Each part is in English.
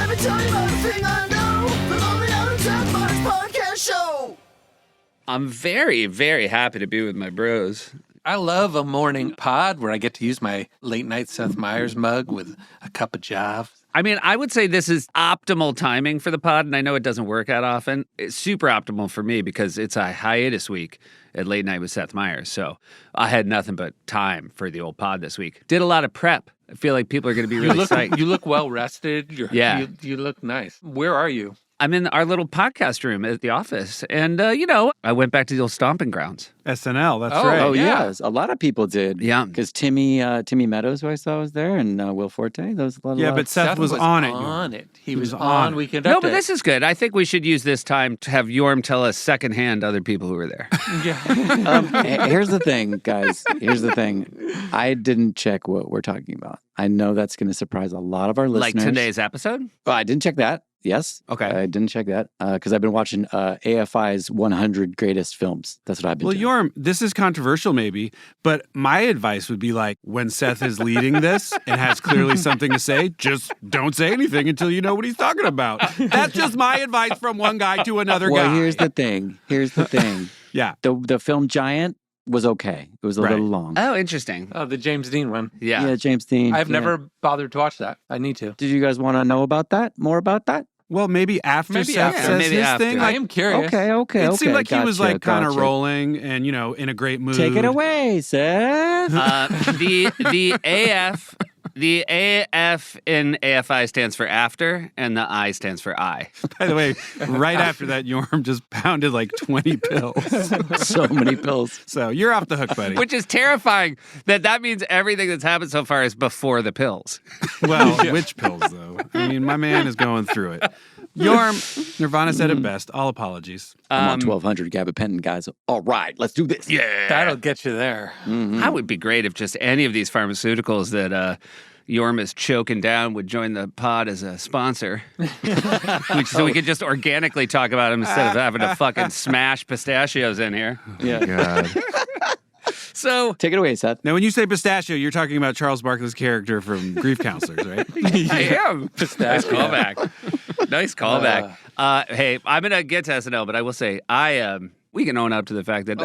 Let me tell you about a thing I know. The Lonely Out of Seth Meyers podcast show. I'm very, very happy to be with my bros. I love a morning pod where I get to use my late night Seth Meyers mug with a cup of jive. I mean, I would say this is optimal timing for the pod, and I know it doesn't work out often. It's super optimal for me because it's a hiatus week at Late Night with Seth Meyers, so I had nothing but time for the old pod this week. Did a lot of prep. I feel like people are going to be really psyched. You look well rested. You look nice. Where are you? I'm in our little podcast room at the office, and, I went back to the old stomping grounds. SNL, that's right. Oh, yeah. yes. A lot of people did. Yeah. Because Timmy Meadows, who I saw, was there, and Will Forte. Those Yeah, but Seth was on it. On it. He was on on it. Weekend No, Update. but this is good. I think we should use this time to have Yorm tell us secondhand other people who were there. Here's the thing, guys. Here's the thing. I didn't check what we're talking about. I know that's going to surprise a lot of our listeners. Like today's episode? Oh, I didn't check that. Yes. Okay. I didn't check that because I've been watching AFI's 100 Greatest Films. That's what I've been Well, doing. Yorm, this is controversial maybe, but my advice would be like, when Seth is leading this and has clearly something to say, just don't say anything until you know what he's talking about. That's just my advice from one guy to another guy. Well, here's the thing. Yeah. The film Giant was okay. It was a Right. little long. Oh, interesting. Oh, the James Dean one. Yeah. James Dean. I've yeah. never bothered to watch that. I need to. Did you guys want to know about that? More about that? Well, maybe after Maybe Seth after. says Maybe his after. thing. I Like, am curious. Okay. it seemed like he was Gotcha, like kind of gotcha. rolling and, in a great mood. Take it away, Seth. The AF in AFI stands for after, and the I stands for I. By the way, right after that, Yorm just pounded like 20 pills. So many pills. So you're off the hook, buddy. Which is terrifying that means everything that's happened so far is before the pills. Well, which pills, though? I mean, my man is going through it. Yorm, Nirvana said it best. All apologies. I'm on 1200 gabapentin, guys. All right, let's do this. Yeah. That'll get you there. That would be great if just any of these pharmaceuticals that Yorm is choking down would join the pod as a sponsor. So we could just organically talk about them instead of having to fucking smash pistachios in here. Yeah. God. So Take it away, Seth. Now, when you say pistachio, you're talking about Charles Barkley's character from Grief Counselors, right? I am. Nice callback. Nice callback. Hey, I'm going to get to SNL, but I will say, we can own up to the fact that...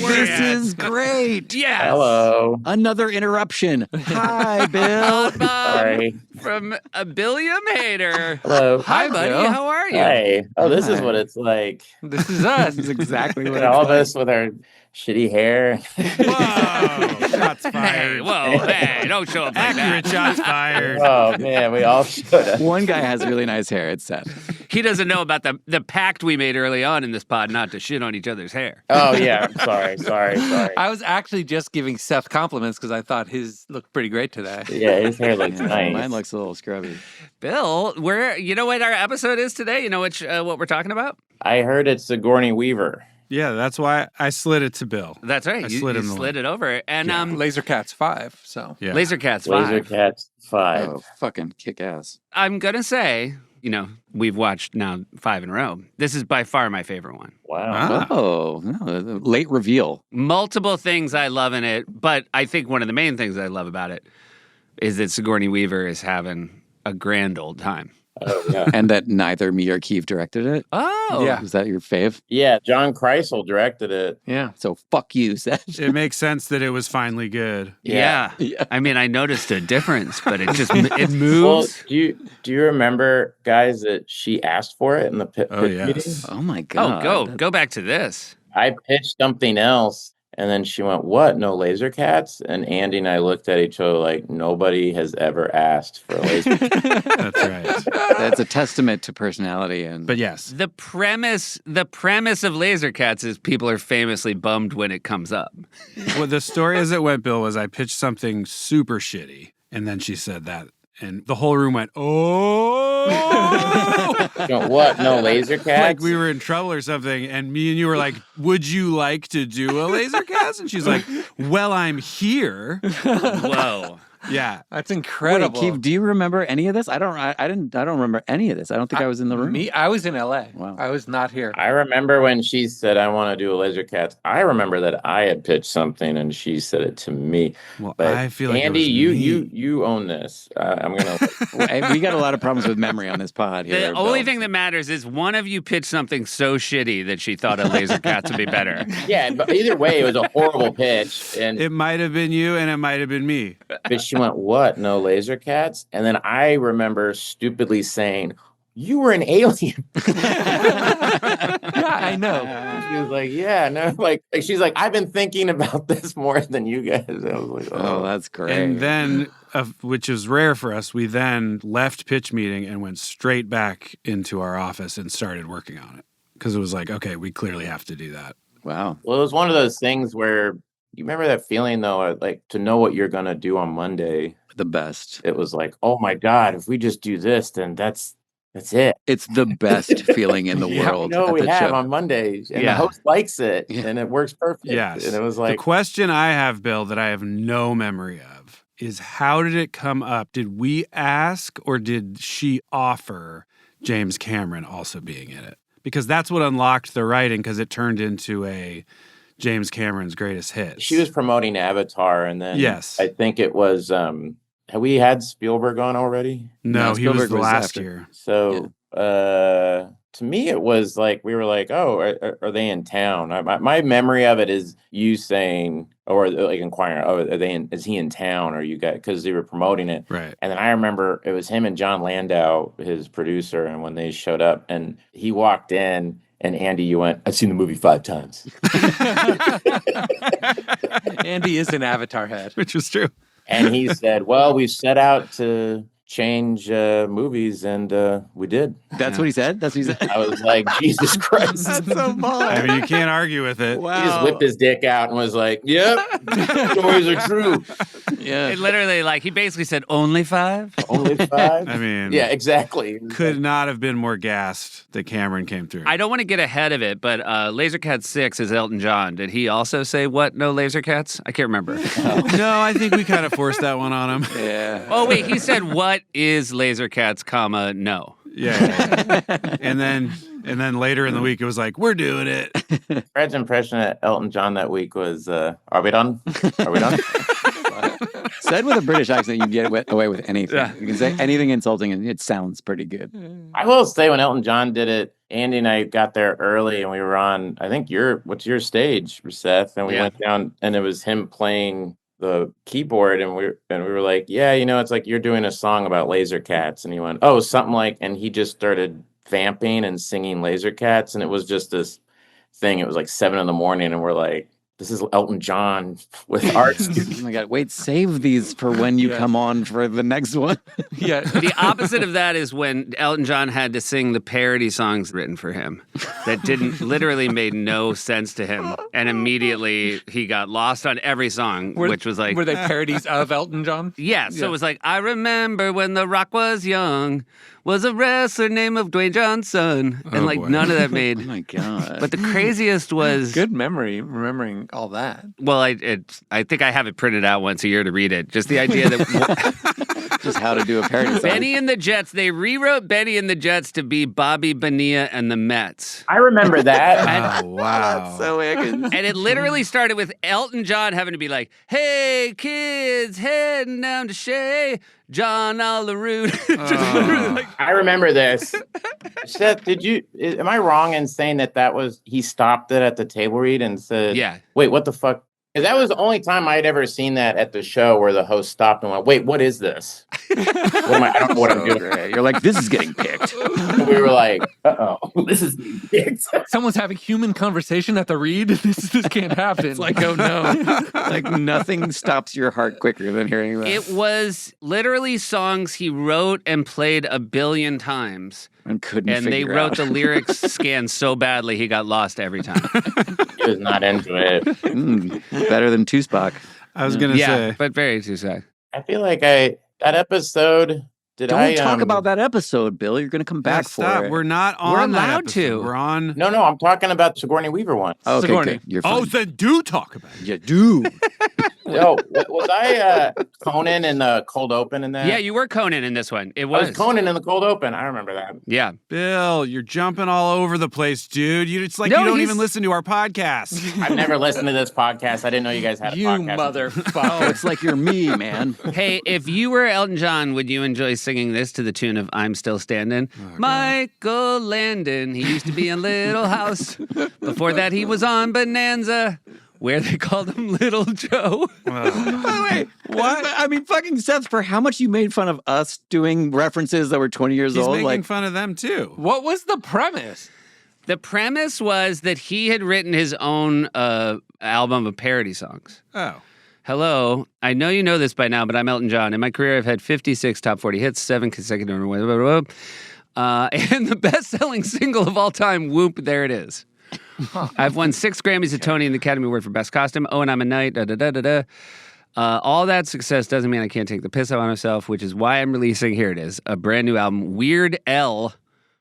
This is great. Yes. Hello. Another interruption. Hi, Bill. Sorry. From a Billiam Hater. Hello. Hi, buddy. Bill. How are you? Hey. Oh, this is Hi. what it's like. This is us. This is exactly what And all of us with our shitty hair. Whoa! Shots Hey, fired. whoa, hey, don't show up like Accurate that. shots fired. Oh, man. We all should have. One guy has really nice hair. It's Seth. He doesn't know about the pact we made early on in this pod not to shit on each other's hair. Oh, yeah. I'm sorry. I was actually just giving Seth compliments because I thought his looked pretty great today. Yeah, his hair looks Yeah, nice. Mine looks a little scrubby. Bill, you know what our episode is today? You know what we're talking about? I heard it's Sigourney Weaver. Yeah, that's why I slid it to Bill. That's right. I You slid him the slid it over. And Laser Cats 5, so. Yeah. Laser Cats 5. Laser Cats 5. Oh, fucking kick ass. I'm going to say, we've watched now 5 in a row. This is by far my favorite one. Wow. Ah. Oh, no, late reveal. Multiple things I love in it, but I think one of the main things I love about it is that Sigourney Weaver is having a grand old time. Oh, yeah. And that neither me or Keeve directed it. Oh. Yeah. Is that your fave? Yeah, John Kreisel directed it. Yeah. So fuck you, Seth. It makes sense that it was finally good. Yeah. Yeah. I mean, I noticed a difference, but it just it Well, moves. do you remember, guys, that she asked for it in the pitch Oh, yes. meeting? Oh my Oh, god. go back to this. I pitched something else, and then she went, "What? No laser cats?" And Andy and I looked at each other like nobody has ever asked for a laser cat. That's right. That's a testament to personality and But yes. The premise of Laser Cats is people are famously bummed when it comes up. Well, the story as it went, Bill, was I pitched something super shitty, and then she said that, and the whole room went, oh! What? No laser cats? Like we were in trouble or something, and me and you were like, would you like to do a laser cast? And she's like, well, I'm here. Whoa. Yeah. That's incredible. Wait, Keith, do you remember any of this? I don't remember any of this. I don't think I was in the room. I was in LA. Wow. I was not here. I remember when she said, I want to do a Laser Cats. I remember that I had pitched something and she said it to me. Well, But I feel like Andy, it was me. you own this. I'm going to. We got a lot of problems with memory on this pod here. The only Bill. thing that matters is one of you pitched something so shitty that she thought a Laser Cats would be better. Yeah, but either way, it was a horrible pitch. And It might have been you and it might have been me. but she went, what? No Laser Cats? And then I remember stupidly saying, you were an alien. Yeah, I know. She was like, yeah, no, like she's like, I've been thinking about this more than you guys. I was like, Oh, that's great. And then, which is rare for us, we then left pitch meeting and went straight back into our office and started working on it. Because it was like, okay, we clearly have to do that. Wow. Well, it was one of those things where you remember that feeling though, like to know what you're gonna do on Monday. The best. It was like, oh my God, if we just do this, then that's it. It's the best feeling in the Yeah, world. we know at we the have show. on Mondays, and Yeah. the host likes it, Yeah. and it works perfect. Yes. And it was The like, question I have, Bill, that I have no memory of is how did it come up? Did we ask or did she offer James Cameron also being in it? Because that's what unlocked the writing because it turned into a James Cameron's greatest hits. she was promoting Avatar, and then Yes. I think it was. Have we had Spielberg on already? No, No, he was Spielberg the was last after. year. So to me, it was like we were like, oh, are they in town? My memory of it is you saying, or like inquiring, oh, is he in town? Or you got, because they were promoting it. Right. And then I remember it was him and John Landau, his producer, and when they showed up and he walked in, and Andy, you went, I've seen the movie 5 times. Andy is an Avatar head. Which was true. And he said, well, we set out to change movies, and we did. That's what he said? That's what he said? I was like, Jesus Christ. so I mean, you can't argue with it. Wow. He just whipped his dick out and was like, yep, stories are true. Yeah. It literally, like, he basically said, only 5? Only 5? I mean, Yeah, exactly. could not have been more gassed that Cameron came through. I don't want to get ahead of it, but Laser Cats 6 is Elton John. Did he also say, what, no Laser Cats? I can't remember. No, I think we kind of forced that one on him. Yeah. Oh, wait, he said, what is Laser Cats, comma, no. Yeah. And then later in the week, it was like, we're doing it. Fred's impression of Elton John that week was, are we done? Are we done? Said with a British accent, you can get away with anything. Yeah. You can say anything insulting and it sounds pretty good. I will say when Elton John did it, Andy and I got there early and we were on, I think what's your stage, Seth? And we Yeah. went down and it was him playing the keyboard and we were like, yeah, it's like you're doing a song about Laser Cats. And he went, oh, something like, and he just started vamping and singing Laser Cats. And it was just this thing. It was like 7 a.m. and we're like, this is Elton John with art. Oh my God. Wait, save these for when you come on for the next one. Yeah. The opposite of that is when Elton John had to sing the parody songs written for him that literally made no sense to him. And immediately he got lost on every song, which was like, Were they parodies of Elton John? yeah. So it was like, I remember when The Rock was young, was a wrestler named of Dwayne Johnson. And Oh, like boy. none of that Oh made. my God. But the craziest was, Good memory, remembering all that. well, I think I have it printed out once a year to read it. Just the idea that Just how to do a parody song. Benny and the Jets, they rewrote Benny and the Jets to be Bobby Bonilla and the Mets. I remember that. Oh, wow. So And it literally started with Elton John having to be like, hey, kids, heading down to Shea, John Olerud. I remember this. Seth, am I wrong in saying that was, he stopped it at the table read and said, Yeah. wait, what the fuck? 'Cause that was the only time I'd ever seen that at the show where the host stopped and went, wait, what is this? I don't know what I'm doing. Great. You're like, this is getting picked. We were like, uh-oh, this is being picked. Someone's having human conversation at the read. This can't happen. It's like, oh no. Like nothing stops your heart quicker than hearing that. It was literally songs he wrote and played a billion times. and couldn't And they figure wrote out. the lyrics scan so badly he got lost every time. He was not into it. Better than Tupac. I was going to Yeah, say. but very too sad. I feel like that episode, Don't talk about that episode, Bill. You're going to come back for stop. it. We're not on We're that allowed episode. to. We're on. No, I'm talking about Sigourney Weaver one. Okay, Sigourney. good. You're Oh, fine. then do talk about it. You do. Was I Conan in the cold open in that? Yeah, you were Conan in this one. It I was. was Conan in the cold open. I remember that. Yeah. Bill, you're jumping all over the place, dude. It's like No, you don't he's- even listen to our podcast. I've never listened to this podcast. I didn't know you guys had a You podcast. motherfucker. Oh, it's like you're me, man. Hey, if you were Elton John, would you enjoy singing this to the tune of I'm Still Standing? Michael Landon, he used to be in Little House. Before that, he was on Bonanza, where they called him Little Joe. By the way, what? I mean, fucking Seth, for how much you made fun of us doing references that were 20 years He's old. making Like, fun of them too. What was the premise? The premise was that he had written his own album of parody songs. Oh. Hello, I know you know this by now, but I'm Elton John. In my career, I've had 56 top 40 hits, 7 consecutive, and the best-selling single of all time, Whoop, there it is. I've won 6 Grammys, a Tony, and the Academy Award for Best Costume. Oh, and I'm a Knight, da-da-da-da-da. All that success doesn't mean I can't take the piss out of myself, which is why I'm releasing, here it is, a brand new album, Weird L.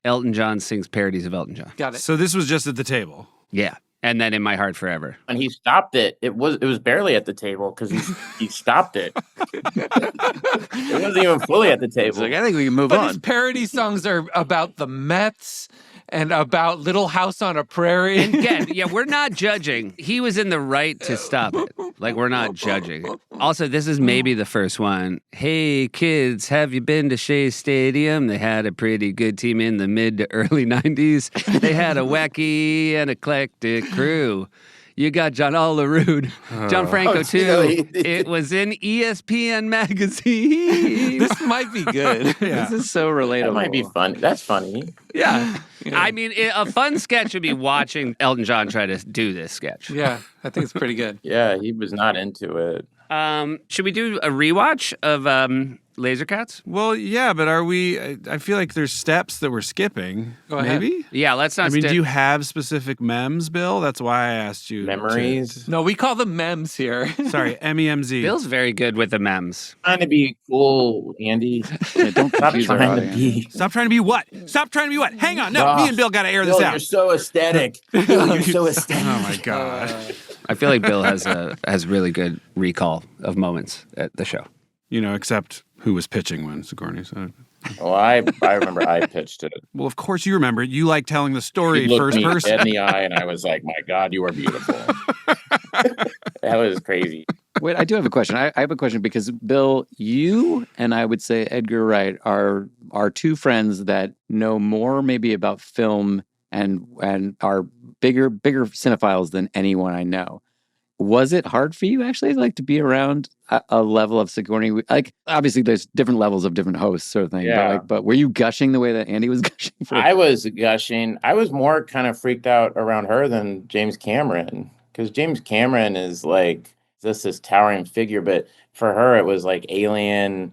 Elton John sings parodies of Elton John. Got it. So this was just at the table. Yeah, and then In My Heart Forever. And he stopped it. It was barely at the table because he stopped it. It wasn't even fully at the it's table. like, I think we can move But on. his parody songs are about the Mets and about Little House on a Prairie. And again, yeah, we're not judging. He was in the right to stop it. Like, we're not judging it. Also, this is maybe the first one. Hey, kids, have you been to Shea Stadium? They had a pretty good team in the mid to early 90s. They had a wacky and eclectic crew. You got John Olerud, John Franco, too. really? It was in ESPN magazine. This might be good. This is so relatable. That might be fun. That's funny. Yeah. I mean, a fun sketch would be watching Elton John try to do this sketch. Yeah, I think it's pretty good. Yeah, he was not into it. Should we do a rewatch of Laser Cats? Well, yeah, but are we? I feel like there's steps that we're skipping. Go ahead. Maybe. Yeah, let's not. I mean, do you have specific memes, Bill? That's why I asked you. Memories. No, we call them memes here. Sorry, MEMZ. Bill's very good with the memes. Trying to be cool, Andy. Yeah, don't Stop confuse our trying to audience. be. Stop trying to be what? Stop trying to be what? Hang on. No, me and Bill got to air this Bill, out. you're so aesthetic. Bill, you're so aesthetic. Oh my god. I feel like Bill has really good recall of moments at the show. You know, except who was pitching when Sigourney said. Well, I remember I pitched it. Well, of course you remember. You like telling the story He looked first me person. dead in the eye, and I was like, "My God, you are beautiful." That was crazy. Wait, I do have a question. I have a question because Bill, you and I would say Edgar Wright are two friends that know more maybe about film and are bigger cinephiles than anyone I know. Was it hard for you actually like to be around a level of Sigourney? Like obviously there's different levels of different hosts sort of thing. Yeah. But were you gushing the way that Andy was gushing for? I was gushing. I was more kind of freaked out around her than James Cameron, because James Cameron is like this towering figure, but for her it was like aliens,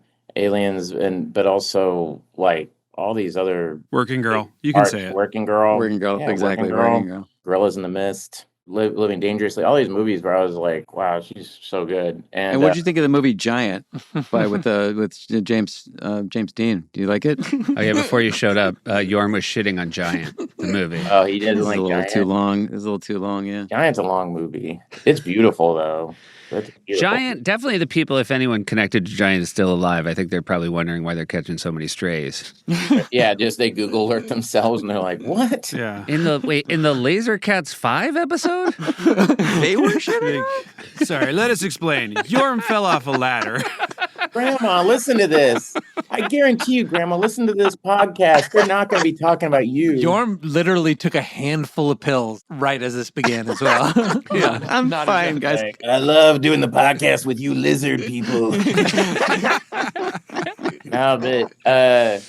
but also like all these other Working girl. You can arts. say it. Working Girl, Working Girl, Yeah, exactly. Working Girl. Gorillas in the Mist, Living Dangerously, all these movies where I was like, wow, she's so good. And what did you think of the movie Giant with James Dean? Do you like it? Oh yeah, before you showed up, Yorm was shitting on Giant, the movie. Oh, he It didn't was like a little Giant. too long. It was a little too long, yeah. Giant's a long movie. It's beautiful though. It's beautiful. Giant, definitely the people, if anyone connected to Giant is still alive, I think they're probably wondering why they're catching so many strays. Yeah, just they Google alert themselves and they're like, what? Yeah. In the Laser Cats 5 episode? They were shitting. Sorry, let us explain. Yorm fell off a ladder. Grandma, listen to this. I guarantee you, Grandma, listen to this podcast. They're not going to be talking about you. Yorm literally took a handful of pills right as this began as well. Yeah, I'm not fine, a joke. guys. Like, I love doing the podcast with you lizard people. I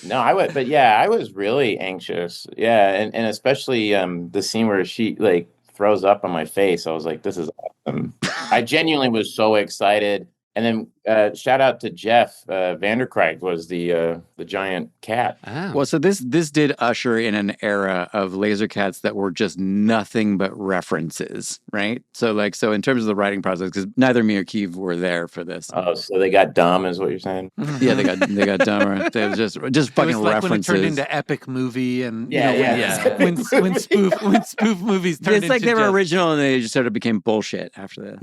was really anxious. Yeah, and especially the scene where she like throws up on my face. I was like, this is awesome. I genuinely was so excited. And then shout out to Jeff Vanderkrijk was the giant cat. Oh. Well, so this did usher in an era of laser cats that were just nothing but references, right? So in terms of the writing process, because neither me or Keeve were there for this. Oh, so they got dumb, is what you're saying? Yeah, they got dumber. They was just It fucking was like references. when it turned into epic movie and Yeah. when spoof movies turned It's like into they were just- original and they just sort of became bullshit after that.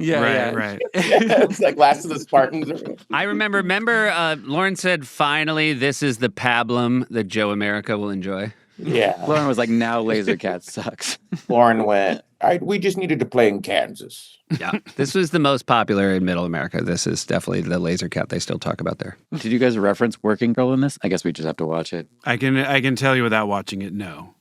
Right. It's like Last of the Spartans. I remember Lauren said, finally, this is the pablum that Joe America will enjoy. Yeah. Lauren was like, now Laser Cat sucks. Lauren went, we just needed to play in Kansas. Yeah. This was the most popular in Middle America. This is definitely the laser cat they still talk about there. Did you guys reference Working Girl in this? I guess we just have to watch it. I can tell you without watching it, no.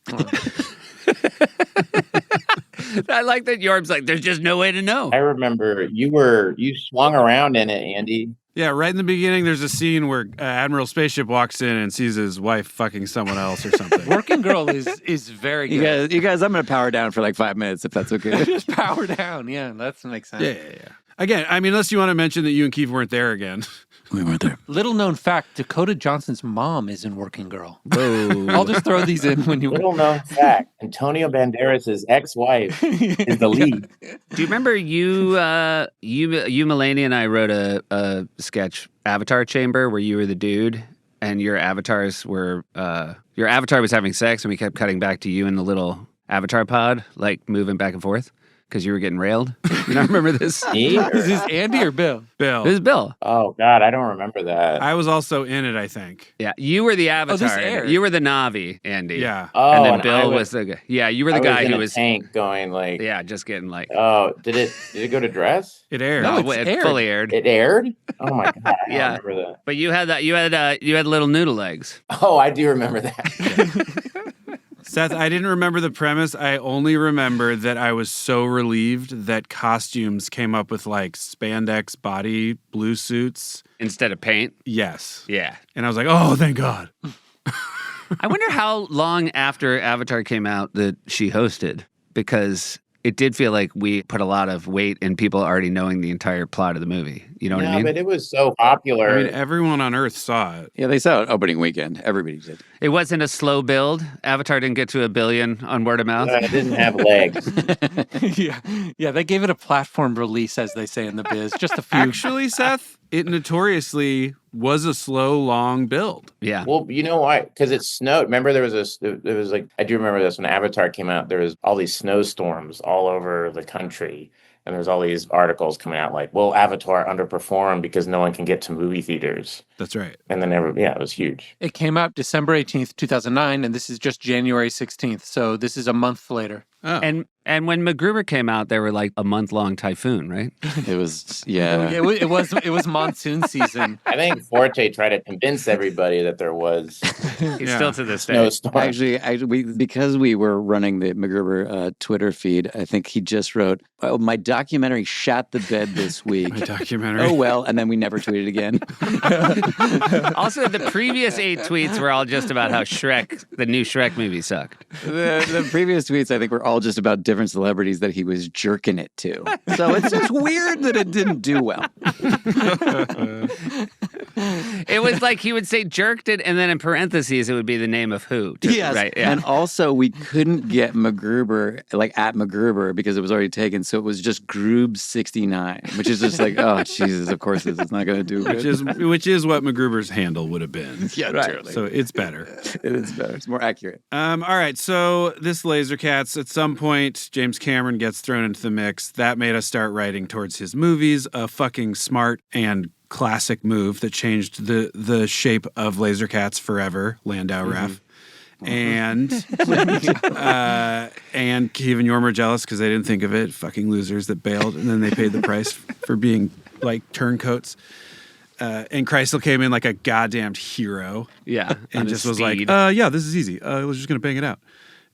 I like that Yorb's like, there's just no way to know. I remember you swung around in it, Andy. Yeah, right in the beginning, there's a scene where Admiral Spaceship walks in and sees his wife fucking someone else or something. Working Girl is very good. You guys, I'm going to power down for like 5 minutes if that's okay. Just power down. Yeah, that makes sense. Yeah. Again, I mean, unless you want to mention that you and Keith weren't there again. We weren't there. Little known fact, Dakota Johnson's mom is in Working Girl. Whoa. I'll just throw these in when you... Little known fact, Antonio Banderas' ex-wife is the lead. Do you remember you Mulaney and I wrote a sketch, Avatar Chamber, where you were the dude and your avatar was having sex and we kept cutting back to you in the little avatar pod, like moving back and forth because you were getting railed? You don't remember this? Me? Is this Andy or Bill? Bill. This is Bill. Oh, God, I don't remember that. I was also in it, I think. Yeah, you were the avatar. this aired. You were the Navi, Andy. Yeah. Oh, And then I Bill was the guy. Yeah, you were the I guy in who a was tank going like, yeah, just getting like oh, did it go to dress? It aired. No, it aired. fully aired. It aired? Oh my God, I don't Yeah. remember that. But you had little noodle legs. Oh, I do remember that. Seth, I didn't remember the premise. I only remember that I was so relieved that costumes came up with like spandex body blue suits. Instead of paint. Yes. Yeah. And I was like, oh, thank God. I wonder how long after Avatar came out that she hosted, because it did feel like we put a lot of weight in people already knowing the entire plot of the movie. You know what I mean? But it was so popular. I mean, everyone on Earth saw it. Yeah, they saw it opening weekend. Everybody did. It wasn't a slow build. Avatar didn't get to 1 billion on word of mouth. It didn't have legs. Yeah, they gave it a platform release, as they say in the biz. Just a few. Actually, Seth, it notoriously was a slow, long build. Yeah. Well, you know why? Because it snowed. Remember, there was like, I do remember this when Avatar came out. There was all these snowstorms all over the country. And there's all these articles coming out like, well, Avatar underperformed because no one can get to movie theaters. That's right. And then, it was huge. It came out December 18th, 2009, and this is just January 16th. So this is a month later. Oh. And when MacGruber came out, they were like a month-long typhoon, right? It was, yeah. It was monsoon season. I think Forte tried to convince everybody that there was It's still to this day. snowstorm. Actually, because we were running the MacGruber Twitter feed, I think he just wrote, "Oh, my documentary shot the bed this week." My documentary. Oh well, and then we never tweeted again. Also, the previous 8 tweets were all just about how the new Shrek movie sucked. The previous tweets, I think, were all just about different celebrities that he was jerking it to. So it's just weird that it didn't do well. It was like he would say jerked it, and then in parentheses, it would be the name of who. Yes. Right. Yeah. And also, we couldn't get MacGruber, like at MacGruber, because it was already taken. So it was just Groob69, which is just like, oh, Jesus, of course this is not going to do good. Which is what MacGruber's handle would have been. Yeah, right. So it's better. It is better. It's more accurate. All right, so this Laser Cats, at some point, James Cameron gets thrown into the mix. That made us start writing towards his movies, a fucking smart and classic move that changed the shape of Laser Cats forever, Landau Ref. And Keeve and Yorm are jealous because they didn't think of it. Fucking losers that bailed, and then they paid the price for being like turncoats. And Kreisel came in like a goddamn hero. Yeah. And on just his was like, speed. yeah, this is easy. We're just going to bang it out.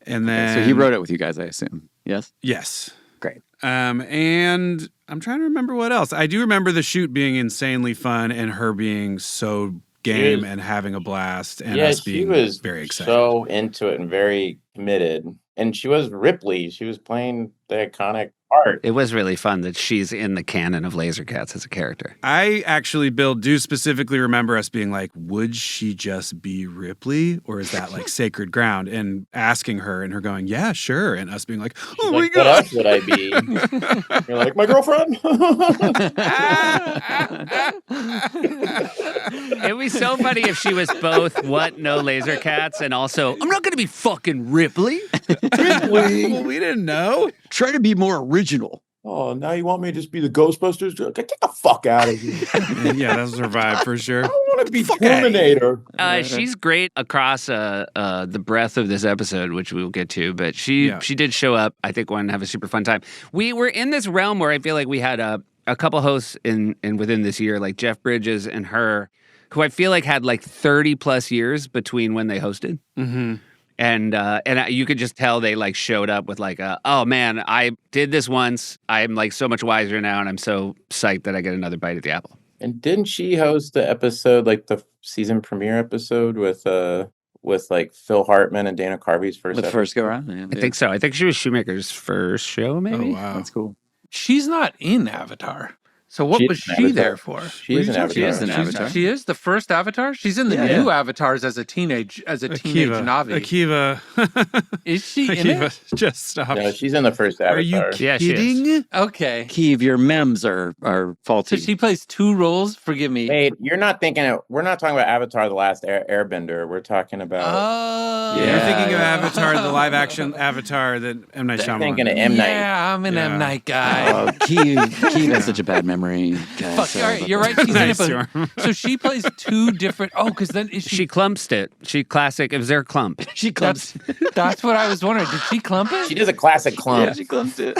And then... So he wrote it with you guys, I assume. Yes? Yes. Great. And I'm trying to remember what else. I do remember the shoot being insanely fun and her being so game and having a blast and us she being was very excited. so into it and very committed. And she was Ripley. She was playing the iconic art. It was really fun that she's in the canon of Laser Cats as a character. I actually, Bill, do specifically remember us being like, would she just be Ripley? Or is that like sacred ground? And asking her and her going, yeah, sure. And us being like, oh my Like, what God. else would I be? You're like, my girlfriend? It would be so funny if she was both what, no Laser Cats, and also, I'm not going to be fucking Ripley. Well, we didn't know. Try to be more original. Oh, now you want me to just be the Ghostbusters? Get the fuck out of here. And yeah, that was her vibe for sure. I want to be Terminator. She's great across the breadth of this episode, which we'll get to, but she did show up, I think, wanted to have a super fun time. We were in this realm where I feel like we had a couple hosts in within this year, like Jeff Bridges and her, who I feel like had like 30 plus years between when they hosted. Mm-hmm. And you could just tell they like showed up with like, oh man, I did this once. I'm like so much wiser now, and I'm so psyched that I get another bite at the apple. And didn't she host the episode, like the season premiere episode with like Phil Hartman and Dana Carvey's first episode? First go around? Yeah, I think so. I think she was Shoemaker's first show, maybe. Oh, wow. That's cool. She's not in Avatar. So what She was is an she Avatar. there for? She is an Avatar. She is an Avatar. She is the first Avatar? She's in the Yeah. new Avatars as a teenage Navi. Akiva. Is she in it? Akiva, just stop. No, she's in the first Avatar. Are you Yeah, she is. kidding? Okay. Keeve, your memes are faulty. So she plays two roles? Forgive me. Wait, you're not thinking of, we're not talking about Avatar: The Last Airbender. We're talking about. Oh. You're thinking of yeah. Avatar, the live action Avatar that M. Night I'm Shyamalan. thinking of M. Night. Yeah, I'm an Yeah. M. Night guy. Oh, Keeve has such a bad memory. Guys, Fuck, all right, you're right. She's Nice, in it, but, so she plays two different. Oh, because then is She she? clumped it. She classic. It was their clump. She clumps. That's what I was wondering. Did she clump it? She does a classic clump. Yeah, she clumps it.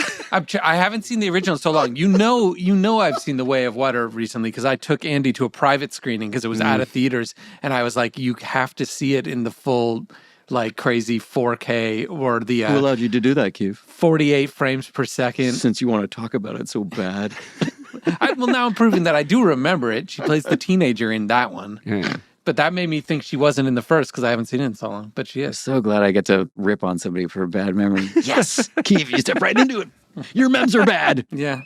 I haven't seen the original in so long. You know, I've seen The Way of Water recently because I took Andy to a private screening because it was out of theaters, and I was like, you have to see it in the full, like crazy 4K or the Who allowed you to do that, Keeve? 48 frames per second. Since you want to talk about it so bad. Well, now I'm proving that I do remember it. She plays the teenager in that one. Yeah. But that made me think she wasn't in the first because I haven't seen it in so long. But she I'm is. so glad I get to rip on somebody for a bad memory. Yes, Keeve, you step right into it. Your memes are bad. Yeah.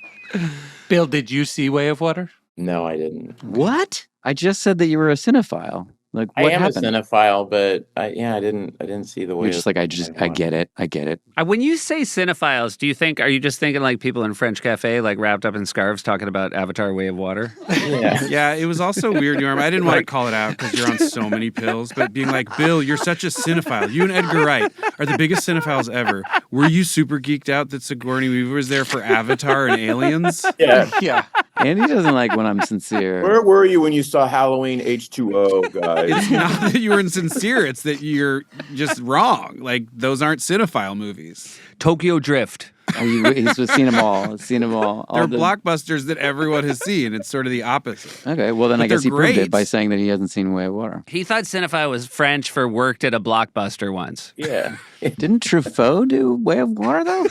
Bill, did you see Way of Water? No, I didn't. What? I just said that you were a cinephile. Like, I what am happened? a cinephile, but I didn't see the way. You're just like, I get it. I get it. When you say cinephiles, are you just thinking like people in French Cafe, like wrapped up in scarves talking about Avatar Way of Water? Yeah. Yeah, it was also weird, Norm. I didn't want to call it out because you're on so many pills, but being like, Bill, you're such a cinephile. You and Edgar Wright are the biggest cinephiles ever. Were you super geeked out that Sigourney Weaver was there for Avatar and Aliens? Yeah. Yeah. Andy doesn't like when I'm sincere. Where were you when you saw Halloween H2O, guys? It's not that you were insincere, it's that you're just wrong. Like, those aren't cinephile movies. Tokyo Drift. He's seen them all. Seen them all. They're the... blockbusters that everyone has seen. It's sort of the opposite. Okay, well then But I guess he they're proved great. it by saying that he hasn't seen Way of Water. He thought cinephile was French for worked at a blockbuster once. Yeah. Didn't Truffaut do Way of Water though?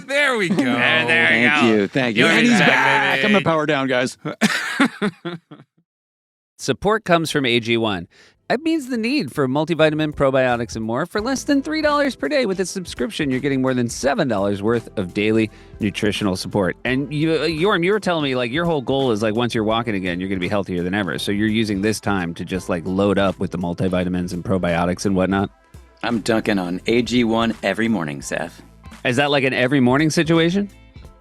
There we go. Thank you. You're And he's exactly back. right. I'm gonna power down, guys. Support comes from AG1. That means the need for multivitamin, probiotics, and more for less than $3 per day. With a subscription, you're getting more than $7 worth of daily nutritional support. And Yorm, you were telling me like your whole goal is like once you're walking again, you're going to be healthier than ever. So you're using this time to just like load up with the multivitamins and probiotics and whatnot. I'm dunking on AG1 every morning, Seth. Is that like an every morning situation?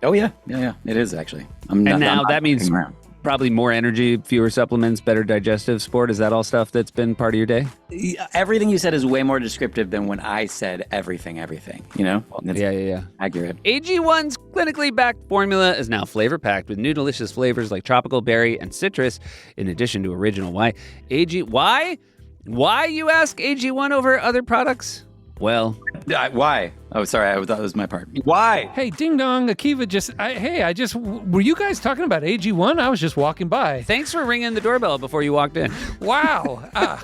Oh, yeah. Yeah. It is, actually. And now that means fucking around. probably more energy, fewer supplements, better digestive support. Is that all stuff that's been part of your day? Everything you said is way more descriptive than when I said everything, you know? That's Yeah. accurate. AG1's clinically backed formula is now flavor-packed with new delicious flavors like tropical, berry, and citrus, in addition to original. Why, you ask AG1 over other products? Well, Why? Oh, sorry. I thought that was my part. Why? Hey, ding dong, Akiva were you guys talking about AG1? I was just walking by. thanks for ringing the doorbell before you walked in. Wow.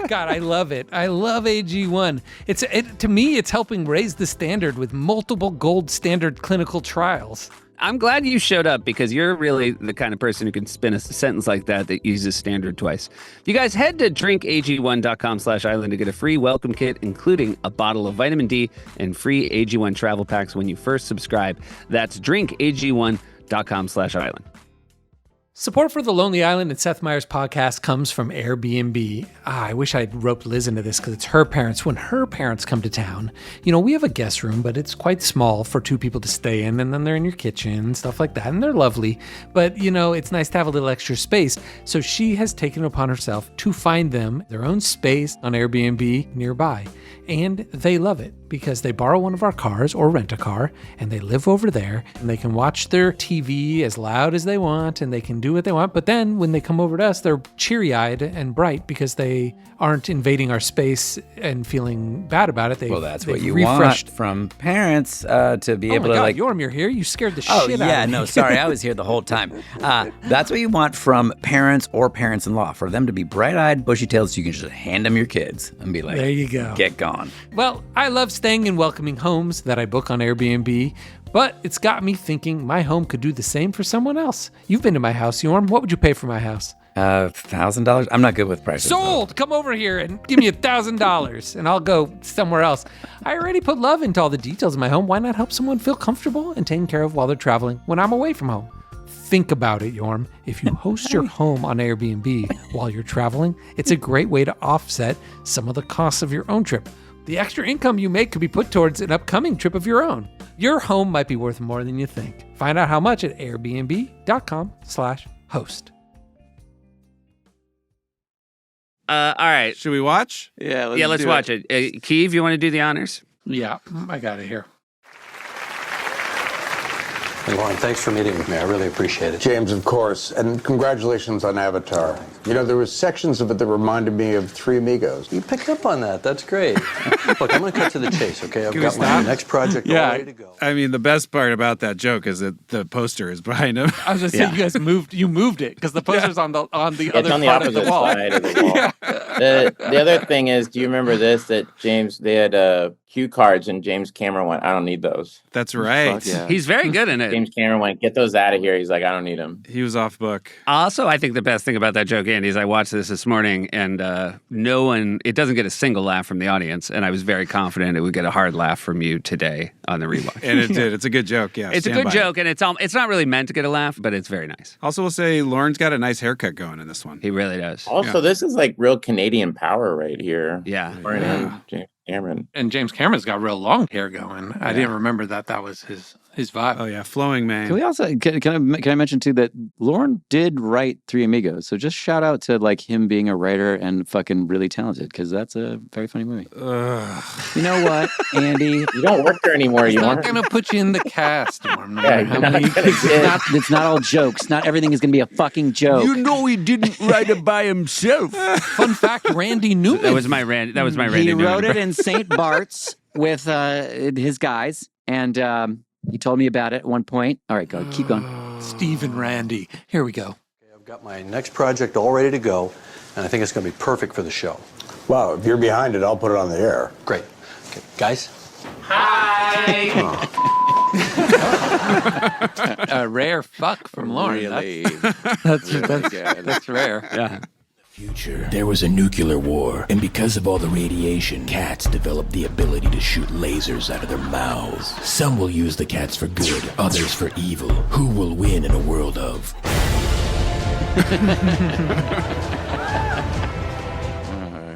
God, I love it. I love AG1. To me, it's helping raise the standard with multiple gold standard clinical trials. I'm glad you showed up because you're really the kind of person who can spin a sentence like that uses standard twice. You guys head to drinkag1.com/island to get a free welcome kit, including a bottle of vitamin D and free AG1 travel packs when you first subscribe. That's drinkag1.com/island. Support for The Lonely Island and Seth Meyers podcast comes from Airbnb. I wish I'd roped Liz into this because it's her parents. When her parents come to town, we have a guest room, but it's quite small for two people to stay in, and then they're in your kitchen and stuff like that, and they're lovely. But, it's nice to have a little extra space. So she has taken it upon herself to find them their own space on Airbnb nearby. And they love it because they borrow one of our cars or rent a car and they live over there and they can watch their TV as loud as they want and they can do what they want. But then when they come over to us, they're cheery-eyed and bright because they aren't invading our space and feeling bad about it. That's what you want from parents to be able to God, Yorm, you're here. You scared the shit out of me. Oh, yeah, no, sorry. I was here the whole time. That's what you want from parents or parents-in-law, for them to be bright-eyed, bushy-tailed, so you can just hand them your kids and be like, there you go. Get gone. Well, I love staying in welcoming homes that I book on Airbnb, but it's got me thinking my home could do the same for someone else. You've been to my house, Yorm. What would you pay for my house? $1,000? I'm not good with prices. Sold! Come over here and give me $1,000 and I'll go somewhere else. I already put love into all the details of my home. Why not help someone feel comfortable and taken care of while they're traveling when I'm away from home? Think about it, Yorm. If you host your home on Airbnb while you're traveling, it's a great way to offset some of the costs of your own trip. The extra income you make could be put towards an upcoming trip of your own. Your home might be worth more than you think. Find out how much at airbnb.com/host. All right. Should we watch? Yeah, Let's watch it. Keeve, you want to do the honors? Yeah, I got it here. Hey, Lauren, thanks for meeting with me. I really appreciate it. James, of course, and congratulations on Avatar. There were sections of it that reminded me of Three Amigos. You picked up on that. That's great. Look, I'm going to cut to the chase, okay? I've got my next project all ready to go. I mean, the best part about that joke is that the poster is behind him. I was just saying, you guys moved it because the poster's on the other part of the wall. Side of the wall. The other thing is, do you remember this? That James, they had cue cards, and James Cameron went, "I don't need those." That's right. Yeah. He's very good in it. James Cameron went, "Get those out of here." He's like, "I don't need them." He was off book. Also, I think the best thing about that joke, Andy, is I watched this morning and it doesn't get a single laugh from the audience. And I was very confident it would get a hard laugh from you today on the rewatch. And it did. It's a good joke. Yeah. It's a good joke. And it's not really meant to get a laugh, but it's very nice. Also, we'll say Lauren's got a nice haircut going in this one. He really does. Also, this is like real Canadian power right here. Yeah. Lauren and James Cameron. And James Cameron's got real long hair going. I didn't remember that was his vibe. Oh, yeah. Flowing man. Can we also can I mention too that Lauren did write Three Amigos, so just shout out to him being a writer and fucking really talented because that's a very funny movie. You know what, Andy? You don't work there anymore. He's You not want going to put you in the cast, Norm. No Yeah, matter how you're not many. gonna get- It's not all jokes. Not everything is going to be a fucking joke. he didn't write it by himself. Fun fact: Randy Newman. That was my Randy He Newman. wrote it in St. Bart's with his guys, and he told me about it at one point. All right, go. Keep going. Steve and Randy. Here we go. Okay, I've got my next project all ready to go, and I think it's going to be perfect for the show. Wow, if you're behind it, I'll put it on the air. Great. Okay, guys? A rare fuck from Lauren. Really? That's rare. Yeah. Future. There was a nuclear war, and because of all the radiation, cats developed the ability to shoot lasers out of their mouths. Some will use the cats for good, others for evil. Who will win in a world of...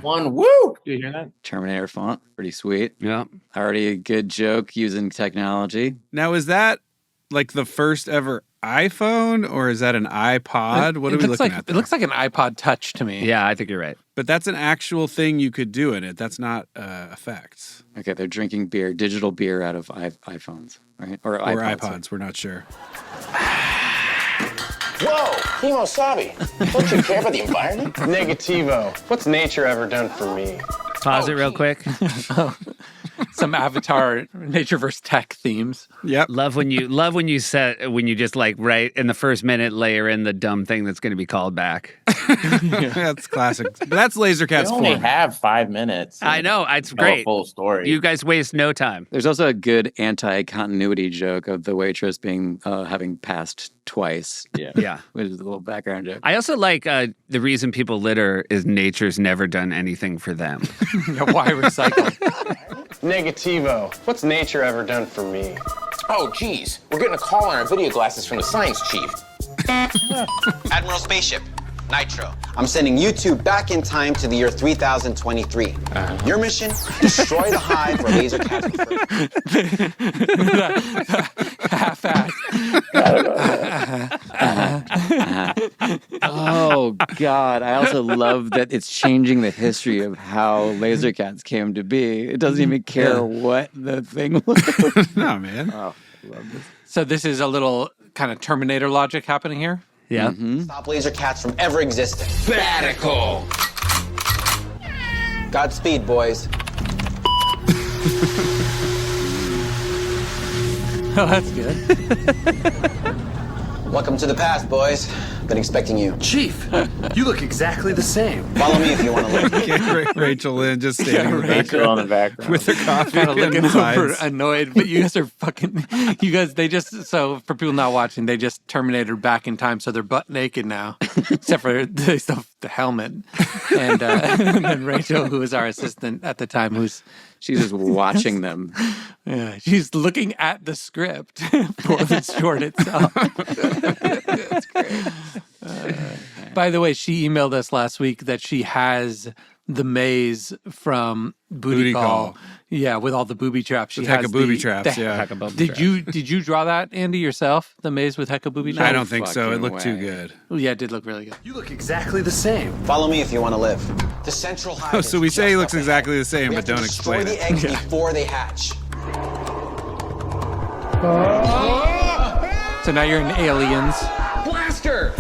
One, woo! Do you hear that? Terminator font, pretty sweet. Yeah. Already a good joke using technology. Now, is that like the first ever iPhone or is that an iPod? What are we looking at It there? looks like an iPod Touch to me. Yeah, I think you're right. But that's an actual thing you could do in it. That's not effects. Okay, they're drinking beer, digital beer out of iPhones, right? Or iPods, we're not sure. Whoa, Kimosabi, don't you care for the environment? Negativo. What's nature ever done for me? Pause it real quick. some Avatar Natureverse tech themes. Yep. Love when you just like right in the first minute layer in the dumb thing that's going to be called back. That's classic. But that's Lasercat's You only form. have 5 minutes. I know, it's Tell great. a full story. You guys waste no time. There's also a good anti-continuity joke of the waitress being having passed twice. Yeah. Which is a little background joke. I also like the reason people litter is nature's never done anything for them. Why recycle? Negativo. What's nature ever done for me? Oh, geez. We're getting a call on our video glasses from the science chief. Admiral Spaceship, Nitro. I'm sending you two back in time to the year 3023. Your mission, destroy the hive where laser cats Half-assed. Oh, God. I also love that it's changing the history of how laser cats came to be. It doesn't even care what the thing was. No, man. Oh, I love this. So this is a little kind of Terminator logic happening here? Yeah. stop laser cats from ever existing. Radical. Godspeed, boys. Oh, that's good. Welcome to the past, boys. Been expecting you. Chief, you look exactly the same. Follow me if you want to live. Rachel Lynn just standing in the Rachel on the background background. with her coffee Kind of and looking over sides. annoyed, but you guys are fucking. You guys, they just so for people not watching, they just Terminator back in time, so they're butt naked now, except for they still have the helmet. And then Rachel, who was our assistant at the time, She's just watching them. yeah, she's looking at the script for the short itself. That's great. By the way, she emailed us last week that she has the maze from Booty Call. Yeah, with all the booby traps. She With has hecka booby the traps, yeah. Hecka booby Did traps. you draw that, Andy, yourself? The maze with hecka booby traps? I don't think so. It fucking looked too way. good. Oh, yeah, it did look really good. You look exactly the same. Follow me if you want to live. The central hive. Oh, is so we say he just looks up exactly ahead. the same, We but have to don't destroy explain the it. eggs before they hatch. So now you're in Aliens. Blaster!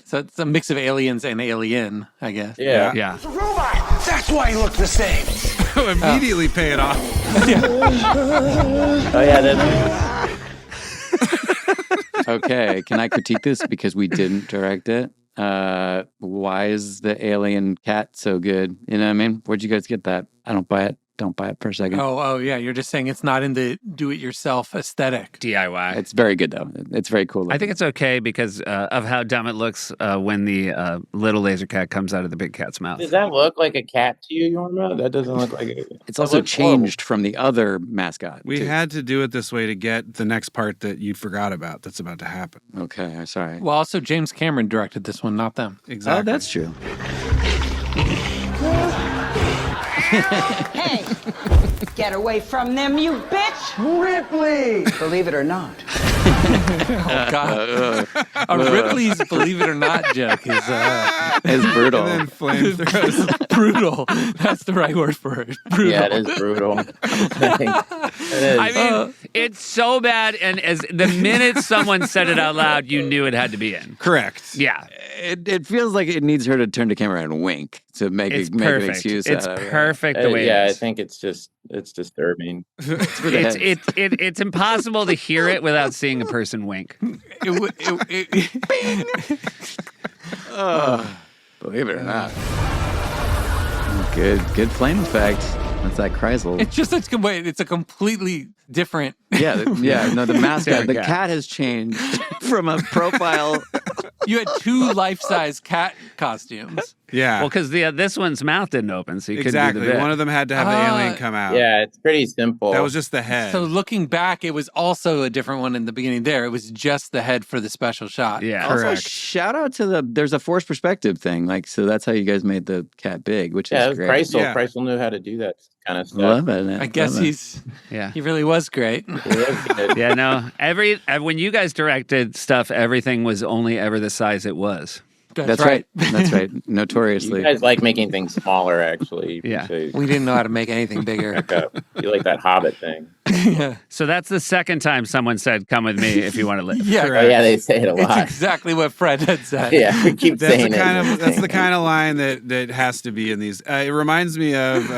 So it's a mix of Aliens and Alien, I guess. Yeah. Yeah. It's a robot! That's why you look the same. Immediately pay it off. Oh, yeah. That's Okay, can I critique this because we didn't direct it? Why is the alien cat so good? You know what I mean? Where'd you guys get that? I don't buy it. Don't buy it for a second. Oh, yeah. You're just saying it's not in the do-it-yourself aesthetic. DIY. It's very good though. It's very cool. I think it's okay because of how dumb it looks when the little laser cat comes out of the big cat's mouth. Does that look like a cat to you, Yorma? That doesn't look like a... it's also changed from the other mascot. We too. had to do it this way to get the next part that you forgot about that's about to happen. Okay, I'm sorry. Well, also James Cameron directed this one, not them. Exactly. Oh, that's true. Hey, get away from them, you bitch! Ripley! Believe it or not. Oh, God. A Ripley's Believe It or Not joke is It's brutal. And then flamethrowers. brutal. That's the right word for it. Brutal. Yeah, it is brutal. It is. I mean, it's so bad, and as the minute someone said it out loud, you knew it had to be in. Correct. Yeah, It feels like it needs her to turn to camera and wink to make it's make an perfect. excuse. It's out of it. perfect the way Yeah, it I is. think it's disturbing. It's impossible to hear it without seeing a person wink. Believe it or not. Good flame effect. That's that Kreisel. It's just it's a completely different. Yeah, no, the mascot, the cat. cat has changed from a profile. You had two life-size cat costumes. Yeah. Well, because this one's mouth didn't open, so you exactly. couldn't do the bit. One of them had to have the alien come out. Yeah, it's pretty simple. That was just the head. So looking back, it was also a different one in the beginning there. It was just the head for the special shot. Yeah. Also, Correct. shout out to there's a forced perspective thing. Like, so that's how you guys made the cat big, which Yeah, it is was great. Kreisel. Yeah. Kreisel knew how to do that kind of stuff. Love it. I guess Love it. he really was great. It was good. Yeah, no. When you guys directed stuff, everything was only ever the size it was. That's right. That's right. Notoriously. You guys like making things smaller, actually. Yeah. We didn't know how to make anything bigger. You like that Hobbit thing. Yeah. So that's the second time someone said, "Come with me if you want to live." Yeah. Oh, yeah, they say it a lot. It's exactly what Fred had said. Yeah, we keep That's saying that's the kind of line that has to be in these. It reminds me of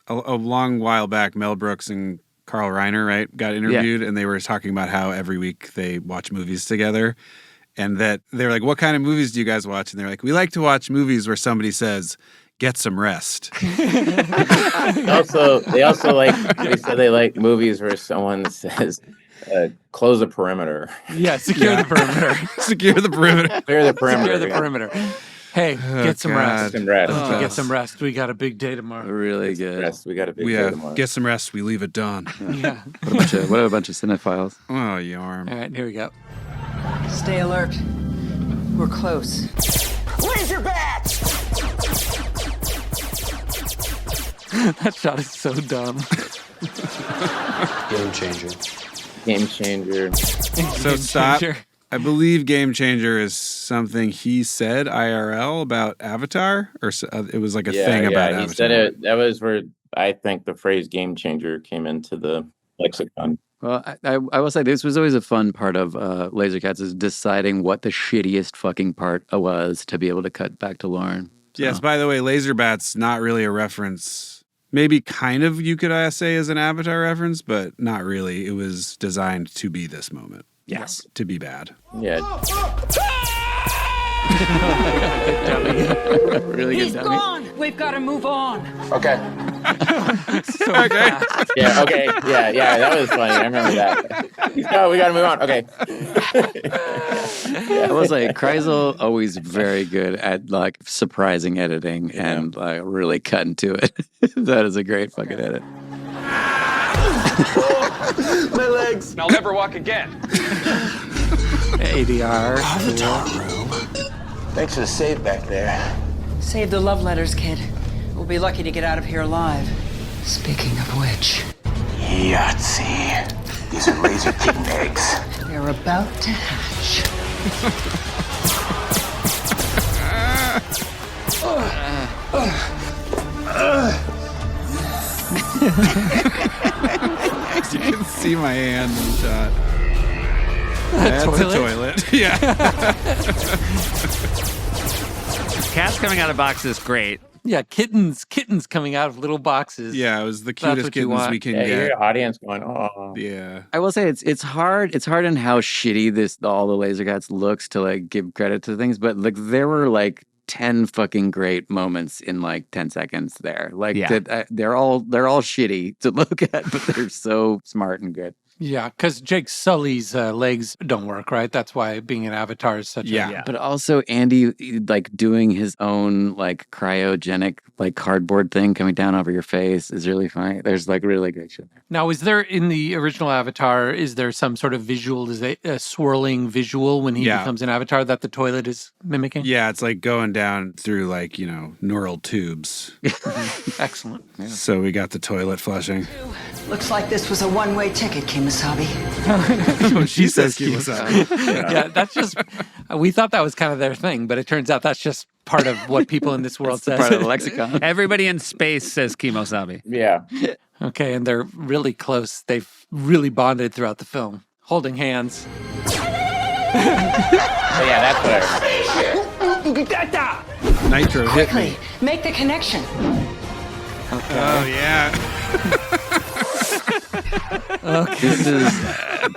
a long while back, Mel Brooks and Carl Reiner, right, got interviewed, and they were talking about how every week they watch movies together. And that they're like, what kind of movies do you guys watch? And they're like, we like to watch movies where somebody says, get some rest. They also they like movies where someone says, close the perimeter. Yeah, secure the perimeter. Secure the perimeter. Clear the perimeter. Secure the perimeter. Hey, get some rest. Some rest. Get some rest. We got a big day tomorrow. Really good. Rest. We got a big day tomorrow. Get some rest. We leave it done. Yeah. What a bunch of cinephiles. Oh, Yarm. All right, here we go. Stay alert. We're close. Laser bats! That shot is so dumb. Game changer. Game changer. So stop. I believe Game Changer is something he said IRL about Avatar, or it was like a thing about Avatar. He said it. That was where I think the phrase "game changer" came into the lexicon. Well, I will say this was always a fun part of Lasercats is deciding what the shittiest fucking part was to be able to cut back to Lauren. So. Yes, by the way, Laserbat's not really a reference. Maybe kind of you could say as an Avatar reference, but not really. It was designed to be this moment. Yes. To be bad. Yeah. Really good He's dummy. gone. We've got to move on. Okay. Okay. Yeah, okay. Yeah, that was funny. I remember that. No, we got to move on. Okay. I will say, Kreisel always very good at like surprising editing and like really cutting to it. That is a great fucking edit. My legs. I'll never walk again. ADR. Avatar room. Thanks for the save back there. Save the love letters, kid. We'll be lucky to get out of here alive. Speaking of which, Yahtzee. These are laser kitten eggs. they're about to hatch. You can see my hand in the shot. That's a toilet. Yeah. Cats coming out of boxes, great. Yeah, kittens coming out of little boxes. Yeah, it was the That's cutest what you kittens want. we can Yeah, get. your audience going, oh. Yeah. I will say it's hard. It's hard in how shitty all the Lasercats looks to like give credit to things, but like there were like 10 fucking great moments in like 10 seconds there. Like they're all shitty to look at, but they're so smart and good. Yeah, because Jake Sully's legs don't work, right? That's why being an avatar is such a... But also Andy like doing his own like cryogenic like cardboard thing coming down over your face is really funny. There's like really great shit there. Now, is there in the original Avatar, is there some sort of visual, is a swirling visual when he becomes an avatar that the toilet is mimicking? Yeah, it's like going down through like, neural tubes. Excellent. Yeah. So we got the toilet flushing. Looks like this was a one-way ticket, Kimasabi. Oh, she says Kimasabi. Yeah, that's just, we thought that was kind of their thing, but it turns out that's just part of what people in this world say. Part of the lexicon. Everybody in space says Kimosabi. Yeah. Okay, and they're really close. They've really bonded throughout the film, holding hands. Yeah, that's what Nitro hit me. Quickly, make the connection. Okay. Oh, yeah.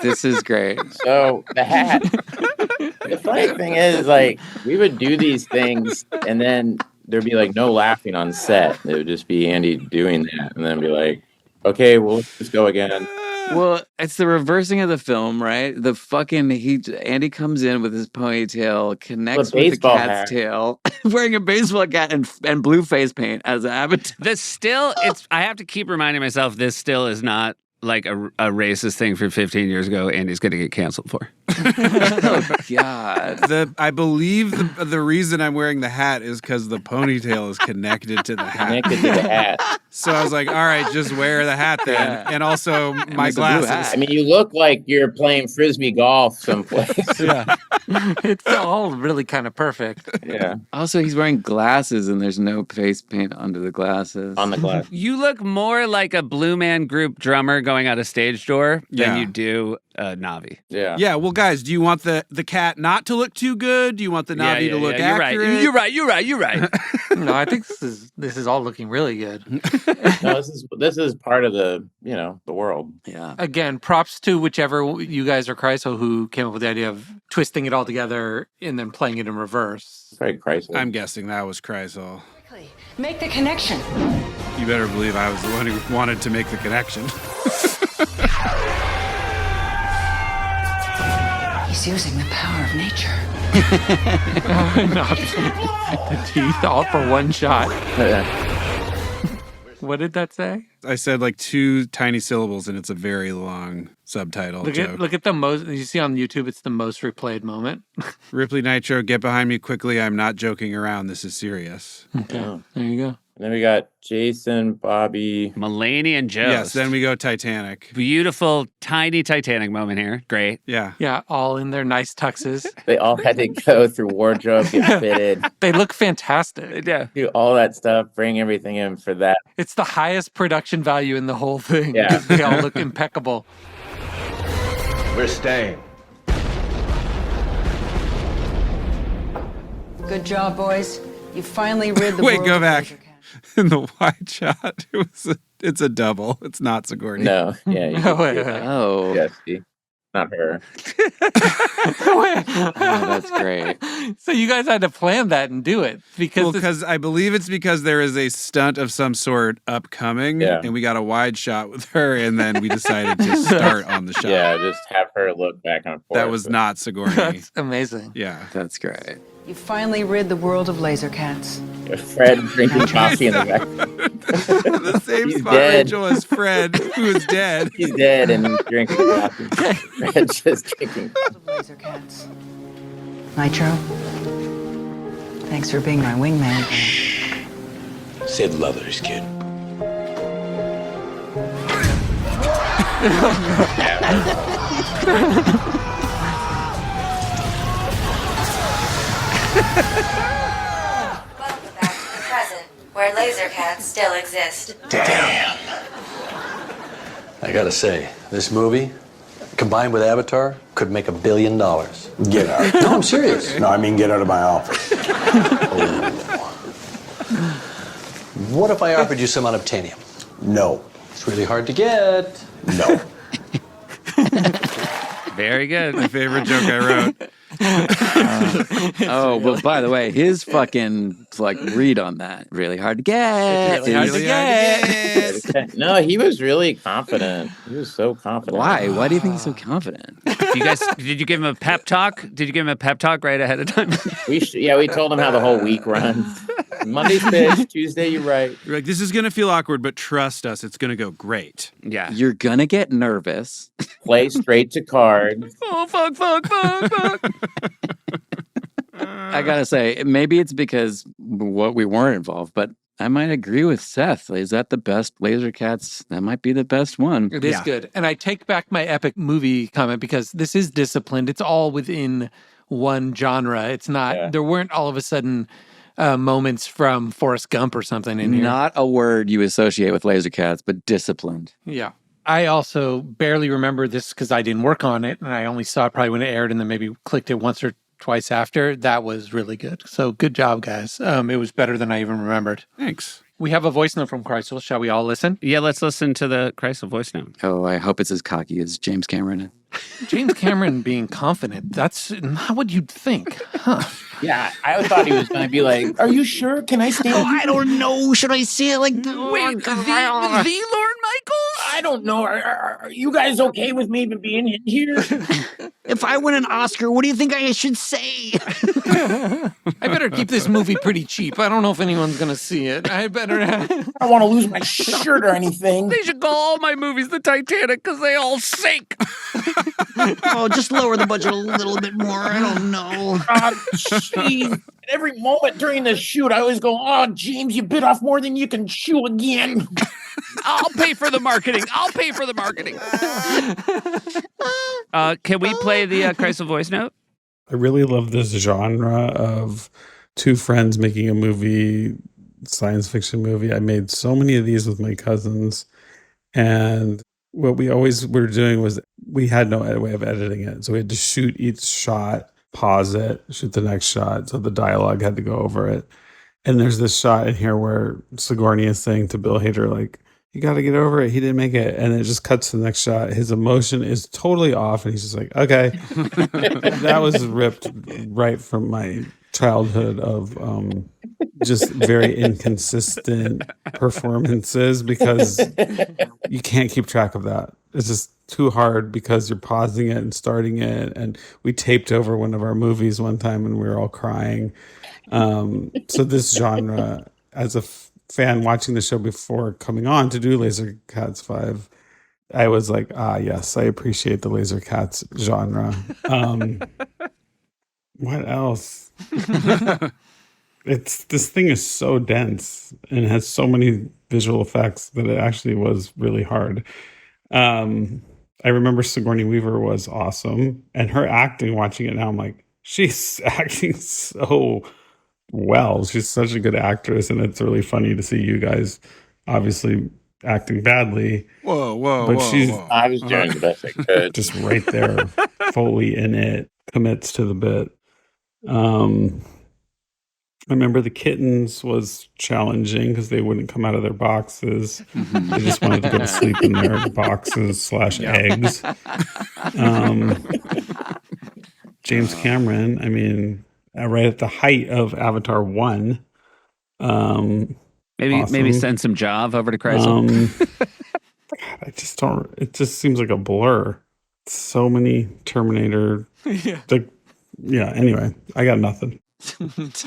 This is great. So the hat. The funny thing is, like, we would do these things, and then there'd be like no laughing on set. It would just be Andy doing that, and then be like, "Okay, well, let's just go again." Well, it's the reversing of the film, right? The fucking Andy comes in with his ponytail, connects with the cat's tail, wearing a baseball cap and blue face paint as an avatar. This still, I have to keep reminding myself, this still is not like a racist thing from 15 years ago Andy's going to get canceled for. Oh, God. I believe the reason I'm wearing the hat is because the ponytail is connected to the hat. Connected to the hat. So I was like, all right, just wear the hat then. And also my glasses. I mean, you look like you're playing Frisbee golf someplace. Yeah. It's all really kind of perfect. Yeah. Also, he's wearing glasses and there's no face paint under the glasses. On the glass. You look more like a Blue Man Group drummer going out a stage door than you do a Navi. Yeah. Yeah. Well, guys, do you want the cat not to look too good? Do you want the Navi to look accurate? You're right. No, I think this is all looking really good. No, this is part of the world. Yeah. Again, props to whichever you guys are Chryso who came up with the idea of twisting it all together and then playing it in reverse. Very Chryso. I'm guessing that was Chryso. Make the connection. You better believe I was the one who wanted to make the connection. He's using the power of nature. The teeth all for one shot. What did that say? I said like 2 tiny syllables, and it's a very long subtitle joke. Look at the most. You see on YouTube, it's the most replayed moment. Ripley Nitro, get behind me quickly. I'm not joking around. This is serious. Okay, there you go. And then we got Jason, Bobby, Mulaney, and Joe. Yes, then we go Titanic. Beautiful, tiny Titanic moment here. Great. Yeah. Yeah, all in their nice tuxes. They all had to go through wardrobe, get fitted. They look fantastic. Yeah. Do all that stuff, bring everything in for that. It's the highest production value in the whole thing. Yeah. They all look impeccable. We're staying. Good job, boys. You finally rid the Wait, world go of back. laser cats. In the wide shot, it's a double. It's not Sigourney. No, yeah. Wait. Oh. Jesse. Not her. Oh, that's great. So you guys had to plan that and do it because I believe it's because there is a stunt of some sort upcoming, Yeah. and we got a wide shot with her, and then we decided to start on the shot. Yeah, just have her look back and forth. That was not Sigourney. That's amazing. Yeah. That's great. You finally rid the world of laser cats. Fred drinking coffee in the back. The same He's spot, dead. Rachel, as Fred, who is dead. He's dead and he's drinking coffee. Fred's just drinking coffee. Of laser cats. Nitro, thanks for being my wingman. Said Leathers, kid. Welcome back to the present, where laser cats still exist. Damn. I gotta say, this movie, combined with Avatar, could make $1 billion. Get out. No, I'm serious. No, I mean get out of my office. What if I offered you some unobtainium? No. It's really hard to get. No. Very good. My favorite joke I wrote. Oh, well, by the way, his fucking read on that really hard to get. Really hard to get. No, he was really confident. He was so confident. Why? Why do you think he's so confident? Did you give him a pep talk? Did you give him a pep talk right ahead of time? We told him how the whole week runs. Monday's pitch, Tuesday you write. You're like, this is going to feel awkward, but trust us, it's going to go great. Yeah. You're gonna get nervous. Play straight to cards. Oh, fuck. I gotta say, maybe it's because we weren't involved, but I might agree with Seth. Is that the best Laser Cats? That might be the best one. It is good. And I take back my epic movie comment because this is disciplined. It's all within one genre. It's not, there weren't all of a sudden moments from Forrest Gump or something in here. Not a word you associate with Laser Cats, but disciplined. Yeah. I also barely remember this because I didn't work on it and I only saw it probably when it aired and then maybe clicked it once or twice after. That was really good. So good job, guys. It was better than I even remembered. Thanks. We have a voice note from Chrysler. Shall we all listen? Yeah, let's listen to the Chrysler voice note. Oh, I hope it's as cocky as James Cameron. James Cameron being confident. That's not what you'd think. Huh. Yeah, I thought he was going to be like, are you sure? Can I stand? I don't know. Should I say it like the Wait, the Lorne Michaels? I don't know. Are you guys okay with me even being in here? If I win an Oscar, what do you think I should say? I better better keep this movie pretty cheap. I don't know if anyone's going to see it. I better... I don't want to lose my shirt or anything. They should call all my movies the Titanic because they all sink. Oh, just lower the budget a little bit more. I don't know. Jeez. Every moment during the shoot, I always go, oh, James, you bit off more than you can chew again. I'll pay for the marketing. Can we play the Kreisel voice note? I really love this genre of two friends making a movie, science fiction movie. I made so many of these with my cousins. And what we always were doing was we had no way of editing it. So we had to shoot each shot, pause it, shoot the next shot. So the dialogue had to go over it. And there's this shot in here where Sigourney is saying to Bill Hader, like, you got to get over it. He didn't make it. And it just cuts to the next shot. His emotion is totally off. And he's just like, okay. That was ripped right from my childhood of just very inconsistent performances because you can't keep track of that. It's just too hard because you're pausing it and starting it. And we taped over one of our movies one time and we were all crying. So this genre, as a fan watching the show before coming on to do Laser Cats 5, I was like, yes, I appreciate the Laser Cats genre. What else? This thing is so dense and has so many visual effects that it actually was really hard. I remember Sigourney Weaver was awesome, and her acting, watching it now, I'm like, she's acting so well. She's such a good actress, and it's really funny to see you guys obviously acting badly. Whoa. I was doing the best I could. Just right there, fully in it, commits to the bit. I remember the kittens was challenging because they wouldn't come out of their boxes. They just wanted to go to sleep in their boxes / eggs. James Cameron, I mean, right at the height of Avatar 1. Maybe send some Jav over to Kreisel. I just don't, it just seems like a blur. So many Terminator. Anyway, I got nothing.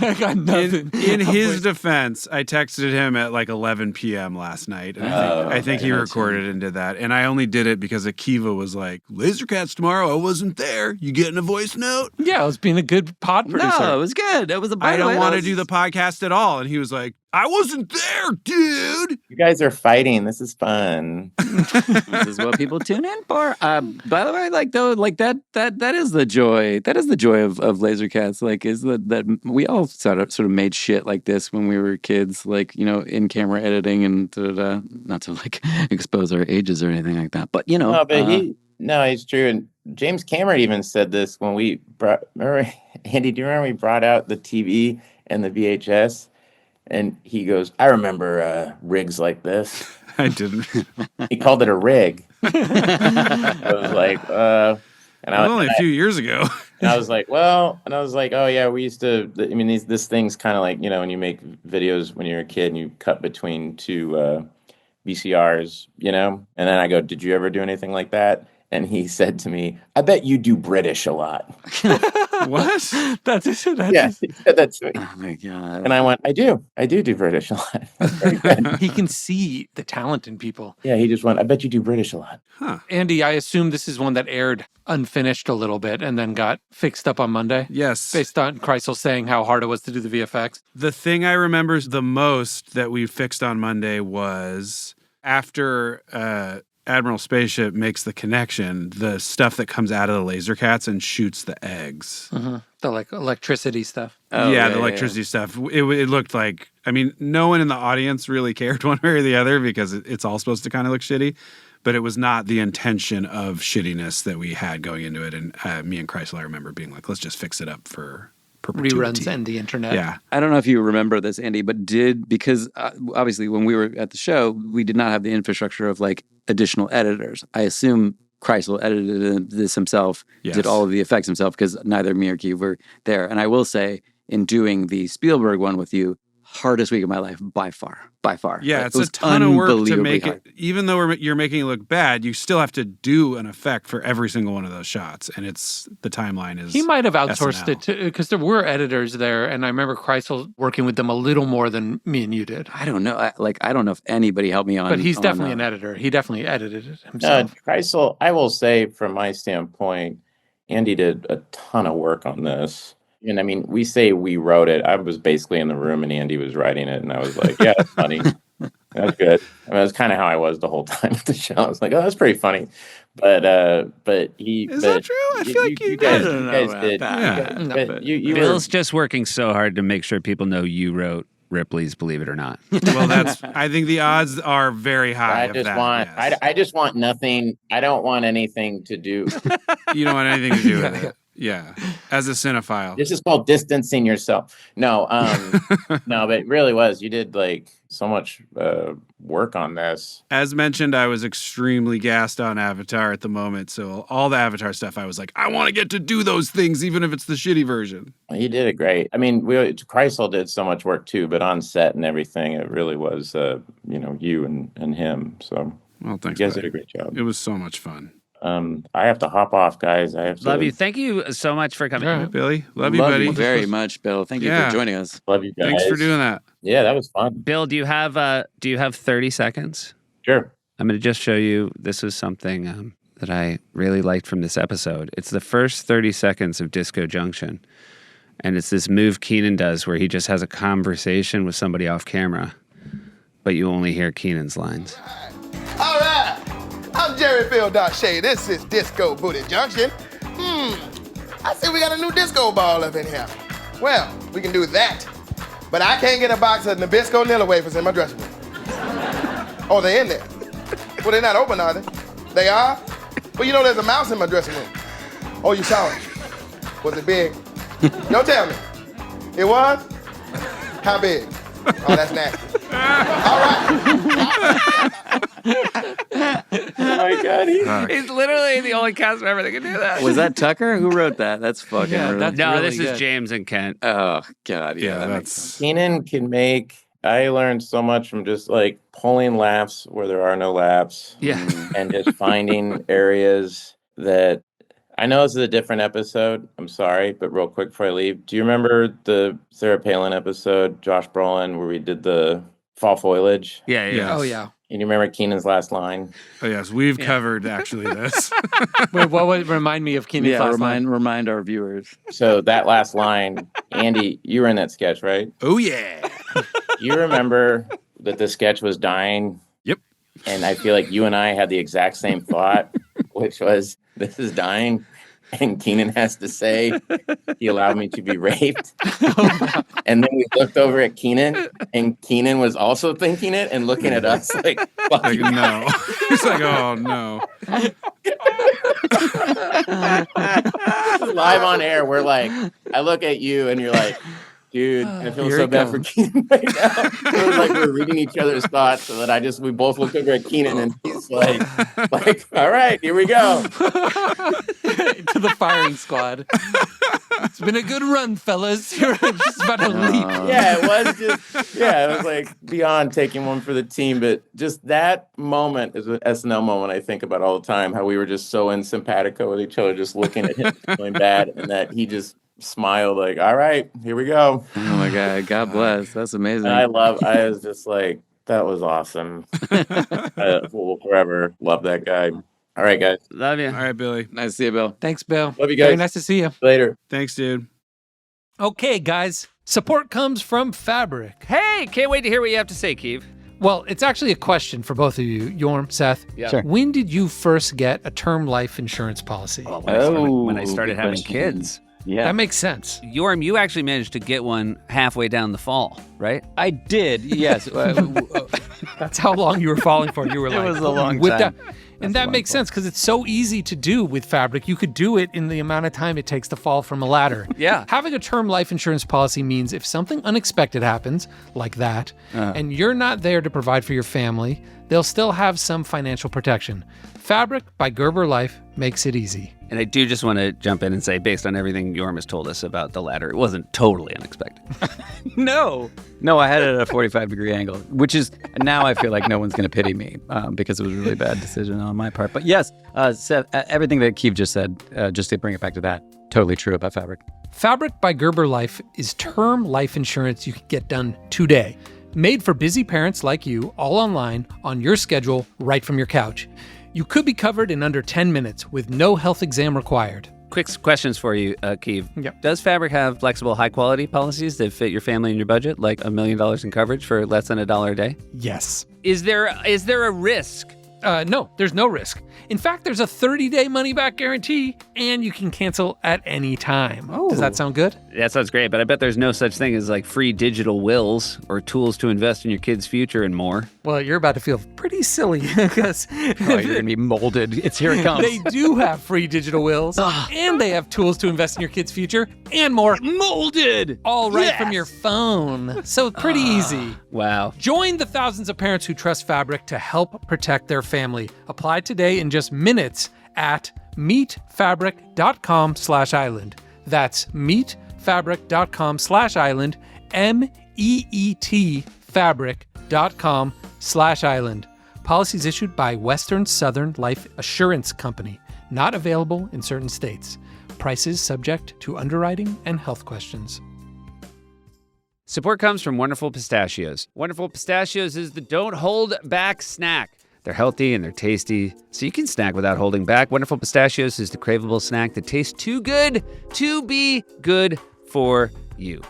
I got nothing. In his defense, I texted him at like 11 p.m. last night. And I think he recorded and did that. And I only did it because Akiva was like, Laser Cats tomorrow. I wasn't there. You getting a voice note? Yeah, I was being a good pod producer. No, it was good. It was a. I don't want to do the podcast at all. And he was like, I wasn't there, dude. You guys are fighting. This is fun. This is what people tune in for. By the way, that is the joy. That is the joy of Laser Cats. Like, is that we all sort of made shit like this when we were kids. Like, in camera editing and not to like expose our ages or anything like that. But it's true. And James Cameron even said this when we remember, Andy, do you remember we brought out the TV and the VHS? And he goes, I remember rigs like this. I didn't. He called it a rig. I was like, only a few years ago. And I was like, oh yeah, we used to. I mean, this thing's kind of like, when you make videos when you're a kid and you cut between two VCRs, And then I go, did you ever do anything like that? And he said to me, I bet you do British a lot. What? That's it. Yeah, he said that to me. Oh my God. And I went, I do British a lot. That's very good. He can see the talent in people. Yeah, he just went, I bet you do British a lot. Huh. Andy, I assume this is one that aired unfinished a little bit and then got fixed up on Monday? Yes. Based on Kreisel saying how hard it was to do the VFX? The thing I remember the most that we fixed on Monday was after Admiral Spaceship makes the connection, the stuff that comes out of the Laser Cats and shoots the eggs. Mm-hmm. The electricity stuff. Oh, the electricity stuff. It looked like, I mean, no one in the audience really cared one way or the other because it's all supposed to kind of look shitty, but it was not the intention of shittiness that we had going into it. And me and Kreisel, I remember being like, let's just fix it up for perpetuity. Reruns and the internet. Yeah. I don't know if you remember this, Andy, but because obviously when we were at the show, we did not have the infrastructure of like additional editors. I assume Kreisel edited this himself, did all of the effects himself because neither me or Keith were there. And I will say, in doing the Spielberg one with you, hardest week of my life by far. Yeah, Like, it's it was a ton of work to unbelievably make hard. it. Even though you're making it look bad, you still have to do an effect for every single one of those shots, and the timeline is. He might have outsourced SNL. it to because there were editors there, and I remember Kreisel working with them a little more than me and you did. I don't know. I don't know if anybody helped me on. But he's definitely on, an editor. He definitely edited it himself. Kreisel, I will say from my standpoint, Andy did a ton of work on this. And I mean, we say we wrote it. I was basically in the room and Andy was writing it. And I was like, yeah, that's funny. That's good. I mean, that's kind of how I was the whole time at the show. I was like, oh, that's pretty funny. But he. Is that true? I feel like you guys did. Bill's just working so hard to make sure people know you wrote Ripley's Believe It or Not. Well, I think the odds are very high. I just want nothing. I don't want anything to do. You don't want anything to do with it. Yeah, as a cinephile. This is called distancing yourself. No, no, but it really was. You did like so much work on this. As mentioned, I was extremely gassed on Avatar at the moment. So all the Avatar stuff, I was like, I want to get to do those things, even if it's the shitty version. He did it great. I mean, Kreisel did so much work too, but on set and everything, it really was, you and him. So well, thanks. You guys buddy. did a great job. It was so much fun. I have to hop off, guys. I have to Love you. Thank you so much for coming. All right, Billy. Love you, buddy. You very much, Bill. Thank you for joining us. Love you guys. Thanks for doing that. Yeah, that was fun. Bill, do you have 30 seconds? Sure. I'm going to just show you. This was something that I really liked from this episode. It's the first 30 seconds of Disco Junction. And it's this move Keenan does where he just has a conversation with somebody off camera, but you only hear Keenan's lines. All right. I'm Jerry Phil Shea. This is Disco Booty Junction. I see we got a new disco ball up in here. Well, we can do that. But I can't get a box of Nabisco Nilla wafers in my dressing room. Oh, they're in there. Well, they're not open, are they? They are? Well, you know there's a mouse in my dressing room. Oh, you saw it. Was it big? Don't tell me. It was? How big? Oh, that's nasty. All right. Oh my God, he's literally the only cast member that can do that. Was that Tucker? Who wrote that? That's fucking really this good. is James and Kent. Oh, God. Yeah, that's... Keenan can make... I learned so much from just like pulling laughs where there are no laughs. Yeah. And just finding areas that... I know this is a different episode. I'm sorry, but real quick before I leave. Do you remember the Sarah Palin episode, Josh Brolin, where we did the fall foliage? Yeah. Yes. Oh, yeah. And you remember Keenan's last line? Oh, yes. We've covered, actually, this. Wait, what would remind me of Keenan's last line? Remind our viewers. So that last line, Andy, you were in that sketch, right? Oh, yeah. You remember that the sketch was dying? Yep. And I feel like you and I had the exact same thought, which was, this is dying. And Keenan has to say, he allowed me to be raped. And then we looked over at Keenan, and Keenan was also thinking it and looking at us like, fuck like, you. no. He's like, oh, no. Live on air, we're like, I look at you, and you're like, dude, I feel so bad for Keenan right now. It was like we were reading each other's thoughts, so that we both looked over at Keenan, and he's like, all right, here we go. To the firing squad. It's been a good run, fellas. You're just about to leap. Yeah, it was like beyond taking one for the team, but just that moment is an SNL moment I think about all the time, how we were just so in simpatico with each other, just looking at him feeling bad, and that he just smiled like, all right, here we go. Oh my God, God bless. That's amazing. And I was just like, that was awesome. We'll forever love that guy. All right, guys. Love you. All right, Billy. Nice to see you, Bill. Thanks, Bill. Love you guys. Very nice to see you. Later. Thanks, dude. Okay, guys. Support comes from Fabric. Hey, can't wait to hear what you have to say, Keeve. Well, it's actually a question for both of you, Yorm, Seth. Yeah. Sure. When did you first get a term life insurance policy? When I started having kids. Yeah. That makes sense. Yorm, you actually managed to get one halfway down the fall, right? I did, yes. That's how long you were falling for. You were like, it was a long time. And that makes sense because it's so easy to do with Fabric. You could do it in the amount of time it takes to fall from a ladder. Yeah. Having a term life insurance policy means if something unexpected happens, like that, and you're not there to provide for your family, they'll still have some financial protection. Fabric by Gerber Life makes it easy. And I do just want to jump in and say, based on everything Yorm has told us about the ladder, it wasn't totally unexpected. No. No, I had it at a 45-degree angle, which is now I feel like no one's going to pity me because it was a really bad decision on my part. But yes, Seth, everything that Keith just said, just to bring it back to that, totally true about Fabric. Fabric by Gerber Life is term life insurance you can get done today. Made for busy parents like you, all online, on your schedule, right from your couch. You could be covered in under 10 minutes with no health exam required. Quick questions for you, Keith. Yep. Does Fabric have flexible, high-quality policies that fit your family and your budget, like $1 million in coverage for less than $1 a day? Yes. Is there a risk? No, there's no risk. In fact, there's a 30-day money-back guarantee, and you can cancel at any time. Oh. Does that sound good? That sounds great, but I bet there's no such thing as like free digital wills or tools to invest in your kid's future and more. Well, you're about to feel pretty silly because you're going to be molded. Here it comes. They do have free digital wills, and they have tools to invest in your kid's future and more. Molded! All right from your phone. So pretty easy. Wow. Join the thousands of parents who trust Fabric to help protect their family. Apply today in just minutes at meetfabric.com/island. That's meetfabric.com/island, MEET fabric.com/island. Policies issued by Western Southern Life Assurance Company. Not available in certain states. Prices subject to underwriting and health questions. Support comes from Wonderful Pistachios. Wonderful Pistachios is the don't hold back snack. They're healthy and they're tasty, so you can snack without holding back. Wonderful Pistachios is the craveable snack that tastes too good to be good for you.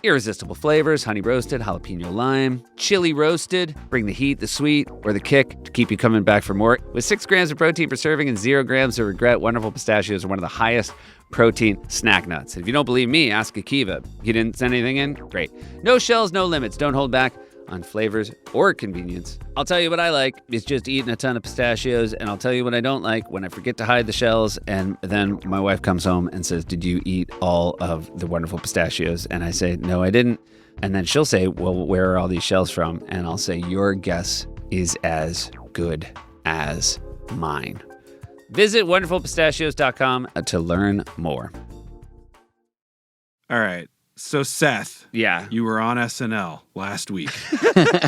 Irresistible flavors, honey roasted, jalapeno lime, chili roasted. Bring the heat, the sweet, or the kick to keep you coming back for more. With 6 grams of protein per serving and 0 grams of regret, Wonderful Pistachios are one of the highest protein snack nuts. If you don't believe me, ask Akiva. You didn't send anything in? Great. No shells, no limits. Don't hold back on flavors or convenience. I'll tell you what I like is just eating a ton of pistachios, and I'll tell you what I don't like when I forget to hide the shells, and then my wife comes home and says, "Did you eat all of the Wonderful Pistachios?" And I say, "No, I didn't." And then she'll say, "Well, where are all these shells from?" And I'll say, "Your guess is as good as mine." Visit wonderfulpistachios.com to learn more. All right. So, Seth, yeah, you were on SNL last week.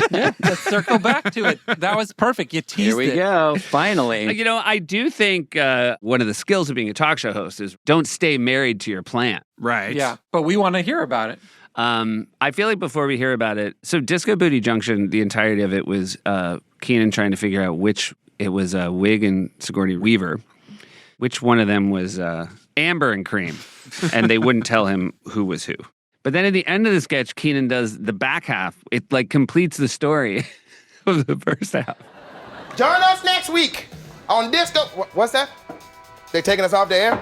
Yeah, let's circle back to it. That was perfect. You teased it. Here we go. Finally. You know, I do think one of the skills of being a talk show host is don't stay married to your plant. Right. Yeah, but we want to hear about it. I feel like before we hear about it, so Disco Booty Junction, the entirety of it was Keenan trying to figure out which, it was Wig and Sigourney Weaver, which one of them was Amber and Cream, and they wouldn't tell him who was who. But then at the end of the sketch, Keenan does the back half. It like completes the story of the first half. Join us next week on Disco. What's that? They taking us off the air?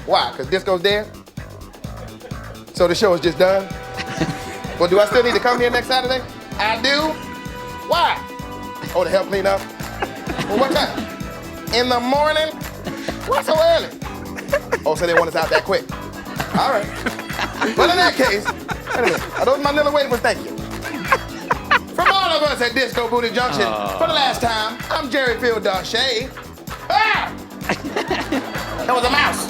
Why? Because Disco's dead? So the show is just done? Well, do I still need to come here next Saturday? I do? Why? Oh, to help clean up? Well, what time? In the morning? Why so early? Oh, so they want us out that quick. All right. Well, in that case, wait a minute. Are those Manila waivers? Thank you. From all of us at Disco Booty Junction, for the last time, I'm Jerry Field Darche. Ah! That was a mouse.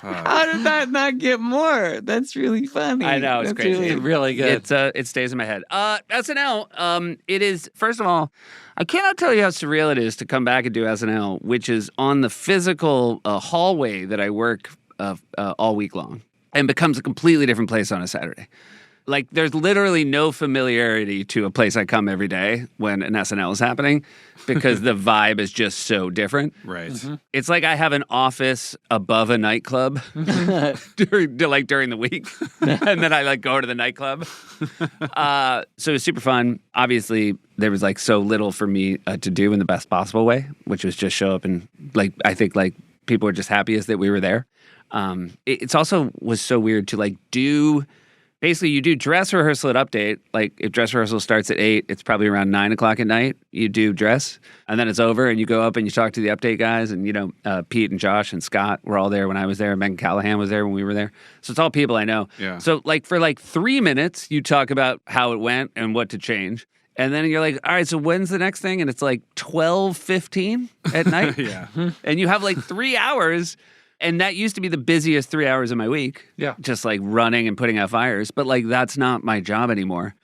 How did that not get more? That's really funny. I know, it's crazy. Really good. It stays in my head. SNL, it is, first of all, I cannot tell you how surreal it is to come back and do SNL, which is on the physical hallway that I work all week long, and becomes a completely different place on a Saturday. Like, there's literally no familiarity to a place I come every day when an SNL is happening because the vibe is just so different. Right. Mm-hmm. It's like I have an office above a nightclub during the week, and then I go to the nightclub. So it was super fun. Obviously, there was so little for me to do in the best possible way, which was just show up and I think people were just happiest that we were there. It's also was so weird to do. Basically, you do dress rehearsal at Update. If dress rehearsal starts at 8, it's probably around 9 o'clock at night. You do dress, and then it's over, and you go up and you talk to the Update guys. And, Pete and Josh and Scott were all there when I was there. Megan Callahan was there when we were there. So it's all people I know. Yeah. So, for 3 minutes, you talk about how it went and what to change. And then you're like, all right, so when's the next thing? And it's 12:15 at night. Yeah. And you have 3 hours And that used to be the busiest 3 hours of my week. Yeah. Just like running and putting out fires. But like that's not my job anymore.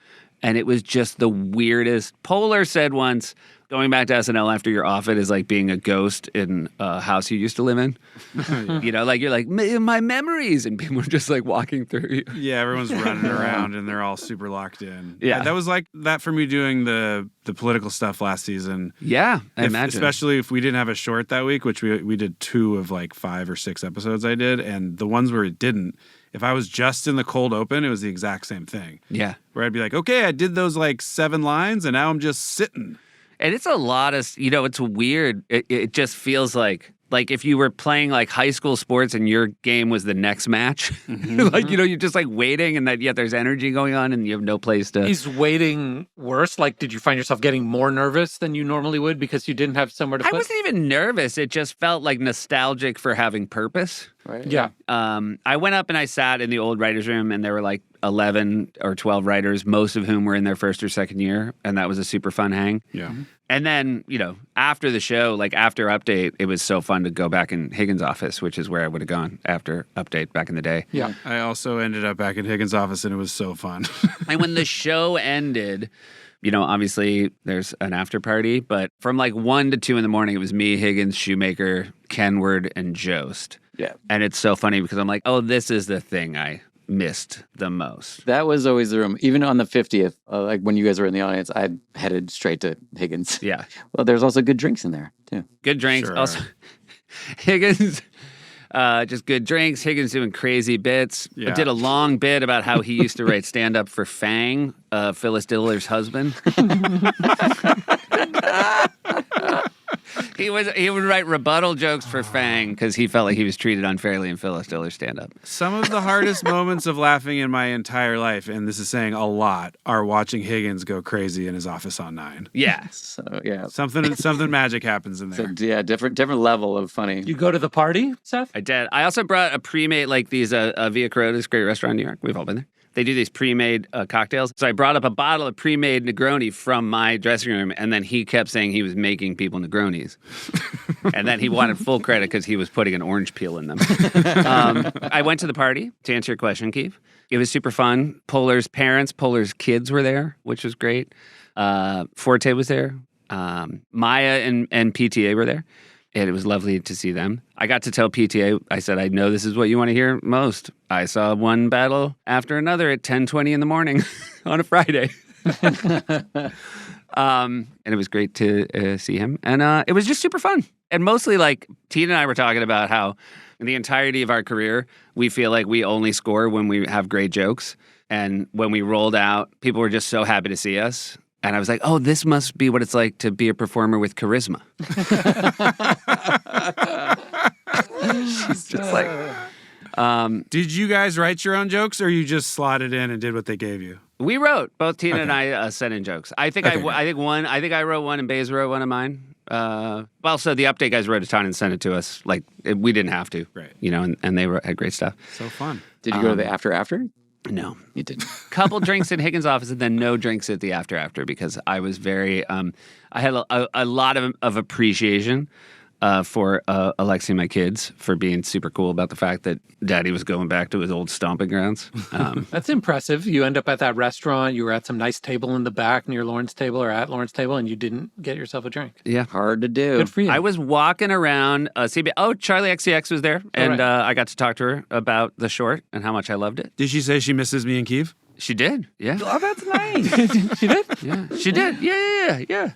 And it was just the weirdest. Polar said once, going back to SNL after you're off it is like being a ghost in a house you used to live in. You know, like you're like, my memories. And people are just like walking through you. Yeah, everyone's running around and they're all super locked in. Yeah. That was like that for me doing the political stuff last season. Yeah, I imagine. Especially if we didn't have a short that week, which we did 2 of like 5 or 6 episodes I did. And the ones where it didn't, if I was just in the cold open, it was the exact same thing. Yeah. Where I'd be like, okay, I did those like 7 lines and now I'm just sitting. And it's a lot of, you know, it's weird. It just feels like if you were playing like high school sports and your game was the next match, like, you know, you're just like waiting and that yet there's energy going on and you have no place to. Is waiting worse? Like, did you find yourself getting more nervous than you normally would because you didn't have somewhere to put? I wasn't even nervous. It just felt like nostalgic for having purpose. Right. Yeah. I went up and I sat in the old writer's room and there were like 11 or 12 writers, most of whom were in their first or second year. And that was a super fun hang. Yeah. And then, you know, after the show, like after Update, it was so fun to go back in Higgins' office, which is where I would have gone after Update back in the day. Yeah. I also ended up back in Higgins' office and it was so fun. And when the show ended, you know, obviously there's an after party, but from like 1 to 2 in the morning, it was me, Higgins, Shoemaker, Kenward, and Jost. Yeah. And it's so funny because I'm like, oh, this is the thing I missed the most. That was always the room. Even on the 50th, like when you guys were in the audience, I headed straight to Higgins. Yeah. Well, there's also good drinks in there, too. Good drinks. Sure. Also, Higgins, just good drinks. Higgins doing crazy bits. Yeah. I did a long bit about how he used to write stand-up for Fang, Phyllis Diller's husband. He would write rebuttal jokes for Fang because he felt like he was treated unfairly in Phyllis Diller's stand-up. Some of the hardest moments of laughing in my entire life, and this is saying a lot, are watching Higgins go crazy in his office on 9. Yeah. So, yeah. Something magic happens in there. So, yeah, different level of funny. You go to the party, Seth? I did. I also brought a pre-made, like these Via Corotas, great restaurant in New York. We've all been there. They do these pre-made cocktails. So I brought up a bottle of pre-made Negroni from my dressing room, and then he kept saying he was making people Negronis. And then he wanted full credit because he was putting an orange peel in them. I went to the party, to answer your question, Keith. It was super fun. Polar's parents, Polar's kids were there, which was great. Forte was there. Maya and PTA were there. And it was lovely to see them. I got to tell PTA, I said, I know this is what you want to hear most. I saw one battle after another at 10:20 in the morning on a Friday. And it was great to see him. And it was just super fun. And mostly like Tina and I were talking about how in the entirety of our career, we feel like we only score when we have great jokes. And when we rolled out, people were just so happy to see us. And I was like, oh, this must be what it's like to be a performer with charisma. She's just like... Did you guys write your own jokes or you just slotted in and did what they gave you? We wrote. Both Tina and I sent in jokes. I think I wrote one and Baze wrote one of mine. Well, so the Update guys wrote a ton and sent it to us. Like, we didn't have to. Right. You know, and they had great stuff. So fun. Did you go to the after? No. You didn't. Couple drinks in Higgins' office and then no drinks at the after because I was very, I had a lot of appreciation for Alexi and my kids for being super cool about the fact that Daddy was going back to his old stomping grounds. That's impressive. You end up at that restaurant. You were at some nice table in the back near Lauren's table or at Lauren's table, and you didn't get yourself a drink. Yeah. Hard to do. Good for you. I was walking around CB. Oh, Charlie XCX was there, and I got to talk to her about the short and how much I loved it. Did she say she misses me and Keith? She did. Yeah. Oh, that's nice. She did? Yeah. She did. Yeah.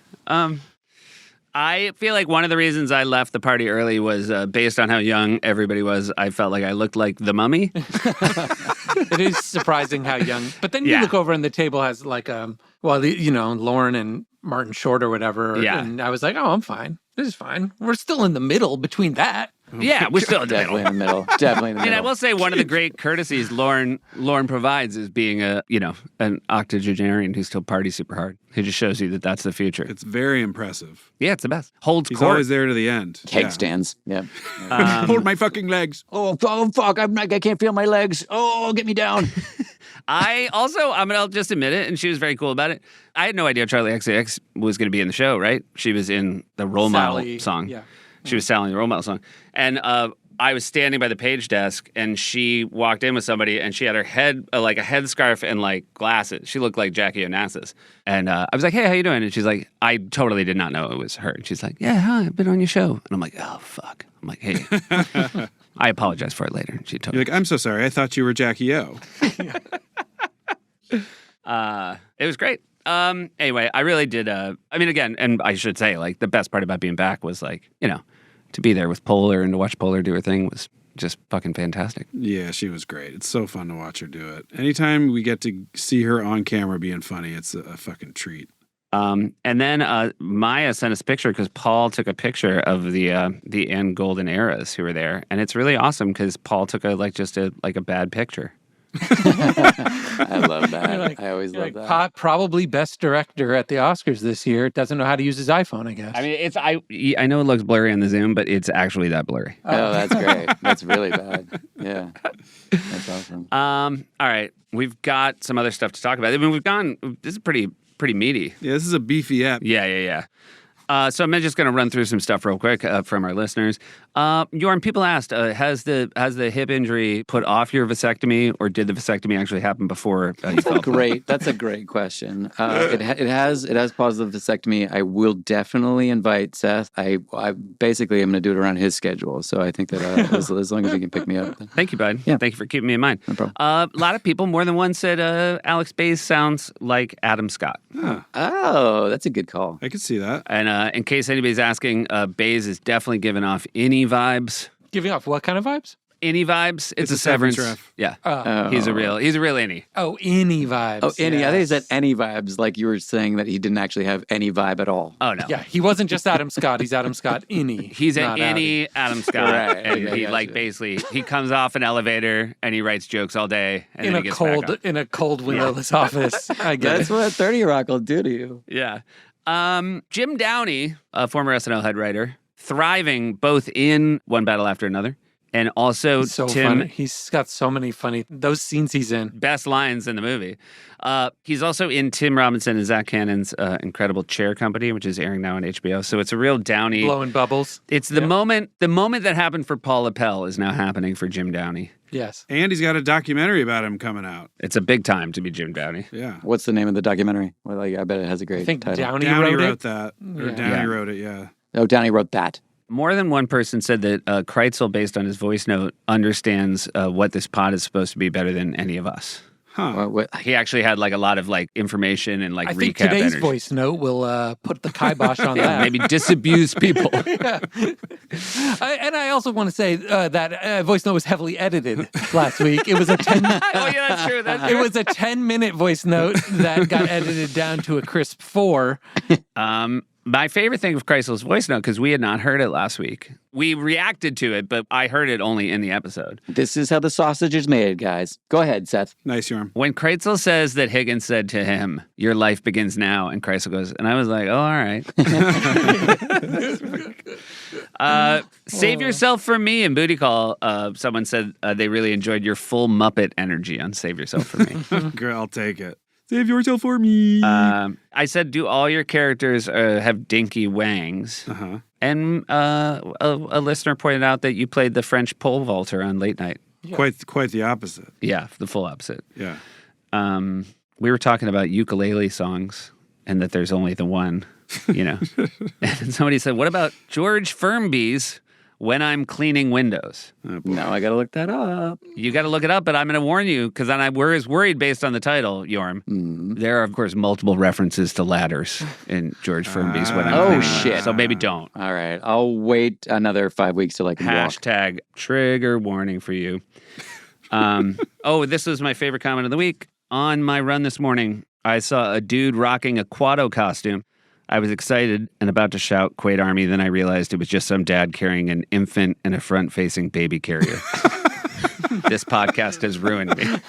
I feel like one of the reasons I left the party early was based on how young everybody was. I felt like I looked like the mummy. It is surprising how young. But then you look over and the table has like, Lauren and Martin Short or whatever. Yeah. And I was like, oh, I'm fine. This is fine. We're still in the middle between that. Yeah, we're still in the Definitely in the middle. Definitely in the And middle. I will say one of the great courtesies Lauren provides is being an octogenarian who still parties super hard. He just shows you that that's the future. It's very impressive. Yeah, it's the best. Holds He's court. always there to the end. Keg stands. Yeah. Hold my fucking legs. Oh, fuck. I can't feel my legs. Oh, get me down. I'll just admit it, and she was very cool about it. I had no idea Charlie XCX was going to be in the show, right? She was in the Role Model song. Yeah. She was Sally in the Role Model song. And I was standing by the page desk, and she walked in with somebody, and she had her head, like a headscarf and like glasses. She looked like Jackie Onassis. And I was like, hey, how you doing? And she's like, I totally did not know it was her. And she's like, yeah, hi, I've been on your show. And I'm like, oh, fuck. I'm like, hey, I apologize for it later. And she told me. You're like, I'm so sorry. I thought you were Jackie O. It was great. Anyway, I really did. I mean, again, and I should say, like, the best part about being back was, like, you know, to be there with Polar and to watch Polar do her thing was just fucking fantastic. Yeah, she was great. It's so fun to watch her do it. Anytime we get to see her on camera being funny, it's a fucking treat. And then Maya sent us a picture because Paul took a picture of the Ann Golden eras who were there, and it's really awesome because Paul took a bad picture. I love that. I always love that. Probably best director at the Oscars this year. Doesn't know how to use his iPhone, I guess. I mean, I know it looks blurry on the Zoom, but it's actually that blurry. Oh, that's great. That's really bad. Yeah, that's awesome. All right, we've got some other stuff to talk about. I mean, this is pretty meaty. Yeah, this is a beefy app. Yeah. So I'm just going to run through some stuff real quick from our listeners. Jorn, people asked, has the hip injury put off your vasectomy, or did the vasectomy actually happen before you fell? That's a great question. It has positive vasectomy. I will definitely invite Seth. I basically am going to do it around his schedule. So I think that as long as he can pick me up. Thank you, bud. Yeah. Thank you for keeping me in mind. No problem. A lot of people, more than one, said Alex Bays sounds like Adam Scott. Huh. Oh, that's a good call. I could see that. And in case anybody's asking, Bays is definitely giving off any vibes. Giving off what kind of vibes? Any vibes? It's a Severance Severance. ref. Yeah. He's a real any. Oh, any vibes. Oh, any. Yes. I think he said any vibes, like you were saying that he didn't actually have any vibe at all. Oh, no. Yeah, he wasn't just Adam Scott. He's Adam Scott any. He's an any Adam Scott. Right. And Yeah, he gotcha. basically, he comes off an elevator and he writes jokes all day. And in then a he gets back on. in a cold windowless office. I get That's it. what 30 Rock will do to you. Yeah. Jim Downey, a former SNL head writer, thriving both in One Battle After Another and also So Tim. funny. He's got so many funny those scenes he's in. Best lines in the movie. He's also in Tim Robinson and Zach Cannon's incredible Chair Company, which is airing now on HBO. So it's a real Downey. Blowing bubbles. It's the moment that happened for Paul Appel is now happening for Jim Downey. Yes. And he's got a documentary about him coming out. It's a big time to be Jim Downey. Yeah. What's the name of the documentary? Well, I bet it has a great I think title. Downey Downey wrote wrote it. that. Or Yeah. Downey wrote it, yeah. Oh, Downey wrote that. More than one person said that Kreitzel, based on his voice note, understands what this pod is supposed to be better than any of us. Huh. He actually had like a lot of like information and like I recap think today's energy. voice note will put the kibosh on Yeah, that. maybe disabuse people. Yeah. I also want to say that voice note was heavily edited last week. It was a 10. Oh yeah, that's true. That's It was a 10-minute voice note that got edited down to a crisp 4. My favorite thing of Kreitzel's voice note, because we had not heard it last week. We reacted to it, but I heard it only in the episode. This is how the sausage is made, guys. Go ahead, Seth. Nice, Yorm. When Kreitzel says that Higgins said to him, "Your life begins now," and Kreitzel goes, and I was like, "Oh, all right." Save yourself from me in Booty Call. Someone said they really enjoyed your full Muppet energy on Save Yourself for Me. Girl, I'll take it. Save yourself for me. I said, do all your characters have dinky wangs? Uh-huh. And a listener pointed out that you played the French pole vaulter on Late Night. Yeah. Quite the opposite. Yeah, the full opposite. Yeah. We were talking about ukulele songs and that there's only the one, you know. And somebody said, what about George Firmby's When I'm Cleaning Windows? Now I got to look that up. You got to look it up, but I'm going to warn you because I was worried based on the title, Yorm. There are, of course, multiple references to ladders in George Firmby's When I'm Cleaning shit. Windows. So maybe don't. All right. I'll wait another 5 weeks till I can walk. Hashtag trigger warning for you. This was my favorite comment of the week. On my run this morning, I saw a dude rocking a Quado costume. I was excited and about to shout Quaid Army, then I realized it was just some dad carrying an infant and a front-facing baby carrier. This podcast has ruined me. Yeah,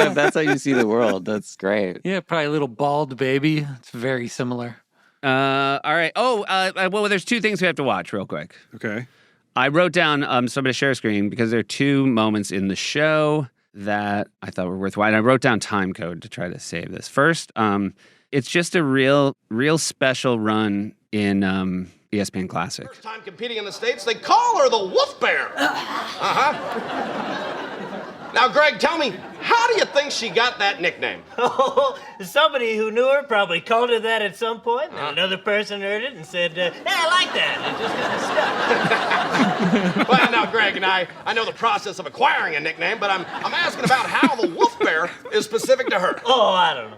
if that's how you see the world, that's great. Yeah, probably a little bald baby. It's very similar. All right. Well, there's two things we have to watch real quick. Okay. I wrote down, so I'm going to share a screen because there are two moments in the show that I thought were worthwhile. And I wrote down time code to try to save this. First, it's just a real special run in ESPN Classic. First time competing in the States, they call her the Wolf Bear. Now, Greg, tell me, how do you think she got that nickname? Oh, somebody who knew her probably called her that at some point, and another person heard it and said, hey, I like that. It just kind of stuck. Well, now, Greg and I know the process of acquiring a nickname, but I'm asking about how the Wolf Bear is specific to her. Oh, I don't know.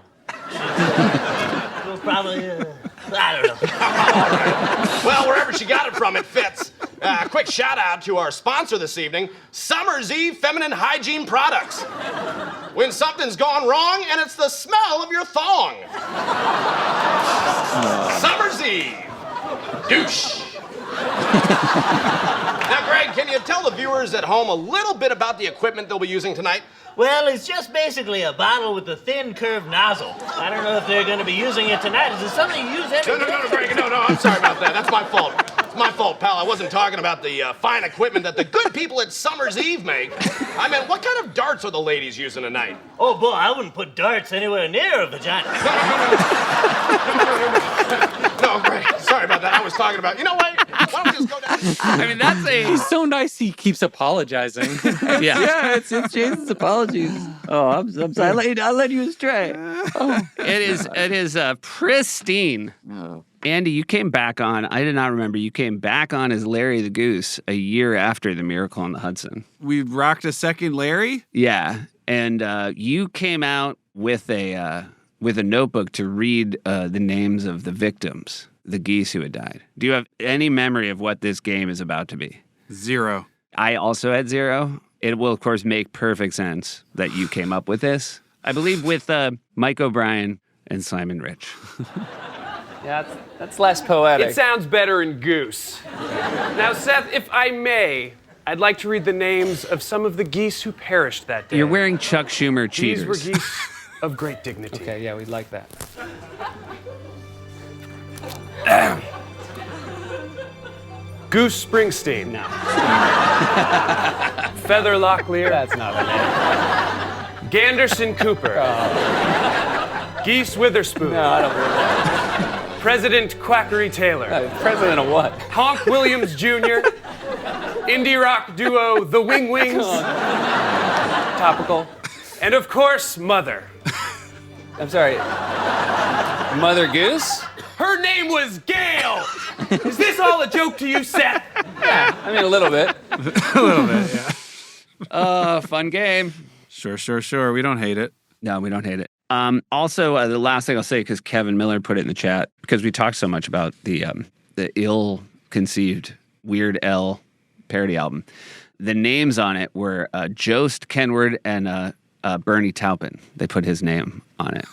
Well, probably, I don't know. All right. Well, wherever she got it from, it fits. Quick shout out to our sponsor this evening, Summer's Eve Feminine Hygiene Products. When something's gone wrong and it's the smell of your thong. Summer's Eve. Douche. Now, Greg, can you tell the viewers at home a little bit about the equipment they'll be using tonight? Well, it's just basically a bottle with a thin curved nozzle. I don't know if they're going to be using it tonight. Is it something you use every day? No, Greg, no, I'm sorry about that. That's my fault. It's my fault, pal. I wasn't talking about the fine equipment that the good people at Summer's Eve make. I meant, what kind of darts are the ladies using tonight? Oh, boy, I wouldn't put darts anywhere near a vagina. No, Greg, sorry about that. I was talking about, you know what? Why don't we just go down? I mean, that's He's so nice he keeps apologizing. Yeah, it's Jason's apologies. Oh, I'm sorry. I led you astray. It is pristine. Oh. Andy, you came back on. I did not remember. You came back on as Larry the Goose a year after the Miracle on the Hudson. We rocked a second Larry? Yeah, and you came out with a notebook to read the names of the victims, the geese who had died. Do you have any memory of what this game is about to be? 0. I also had 0. It will, of course, make perfect sense that you came up with this. I believe with Mike O'Brien and Simon Rich. Yeah, that's less poetic. It sounds better in Goose. Now, Seth, if I may, I'd like to read the names of some of the geese who perished that day. You're wearing Chuck Schumer cheaters. These were geese of great dignity. Okay, yeah, we'd like that. Goose Springsteen. No. Feather Locklear. That's not a name. Ganderson Cooper. Oh. Geese Witherspoon. No, I don't believe that. President Quackery Taylor. President of what? Honk Williams Jr. Indie rock duo The Wing Wings. Topical. And of course, Mother. I'm sorry. Mother Goose? Her name was Gail! Is this all a joke to you, Seth? Yeah, I mean, a little bit. A little bit, yeah. Fun game. Sure. We don't hate it. No, we don't hate it. Also, the last thing I'll say, because Kevin Miller put it in the chat, because we talked so much about the ill-conceived Weird Al parody album. The names on it were Jost Kenward and Bernie Taupin. They put his name on it.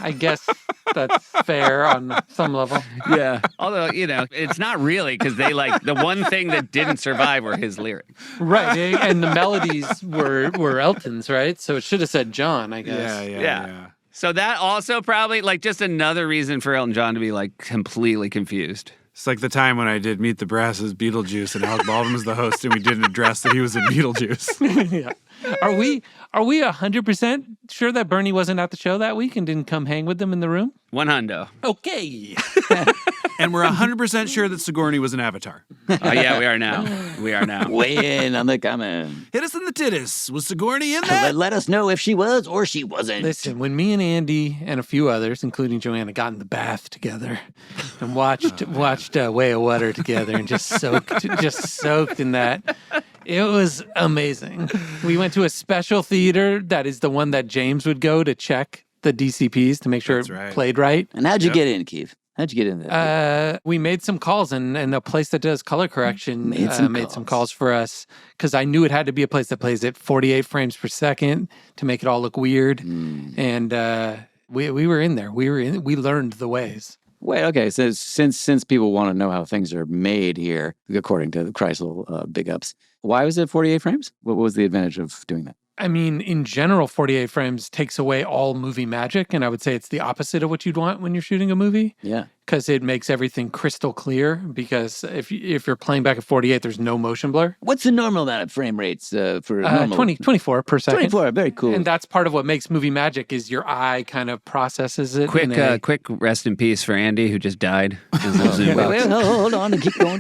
I guess that's fair on some level. Yeah. Although, it's not really, because they the one thing that didn't survive were his lyrics. Right. And the melodies were Elton's, right? So it should have said John, I guess. Yeah. So that also probably just another reason for Elton John to be completely confused. It's like the time when I did Meet the Brasses Beetlejuice and Alec Baldwin was the host and we didn't address that he was in Beetlejuice. Yeah. Are we 100% sure that Bernie wasn't at the show that week and didn't come hang with them in the room? 100. Okay. And we're 100% sure that Sigourney was an avatar. Yeah, we are now. Weigh in on the comment. Hit us in the titties. Was Sigourney in that? Let us know if she was or she wasn't. Listen, when me and Andy and a few others, including Joanna, got in the bath together and watched Way of Water together and just soaked in that, it was amazing. We went to a special theater that is the one that James would go to check the DCPs to make sure it played right. And how'd you get in, Keith? How'd you get in there? We made some calls, and a place that does color correction made some calls for us because I knew it had to be a place that plays at 48 frames per second to make it all look weird. And we were in there. We learned the ways. Wait, okay. So since people want to know how things are made here, according to the Kreisel big ups, why was it 48 frames? What was the advantage of doing that? I mean, in general, 48 frames takes away all movie magic, and I would say it's the opposite of what you'd want when you're shooting a movie. Yeah. because it makes everything crystal clear. Because if you're playing back at 48, there's no motion blur. What's the normal amount of frame rates for normal? 24 per second. 24, very cool. And that's part of what makes movie magic is your eye kind of processes it. Quick rest in peace for Andy, who just died. Wait, hold on, keep going.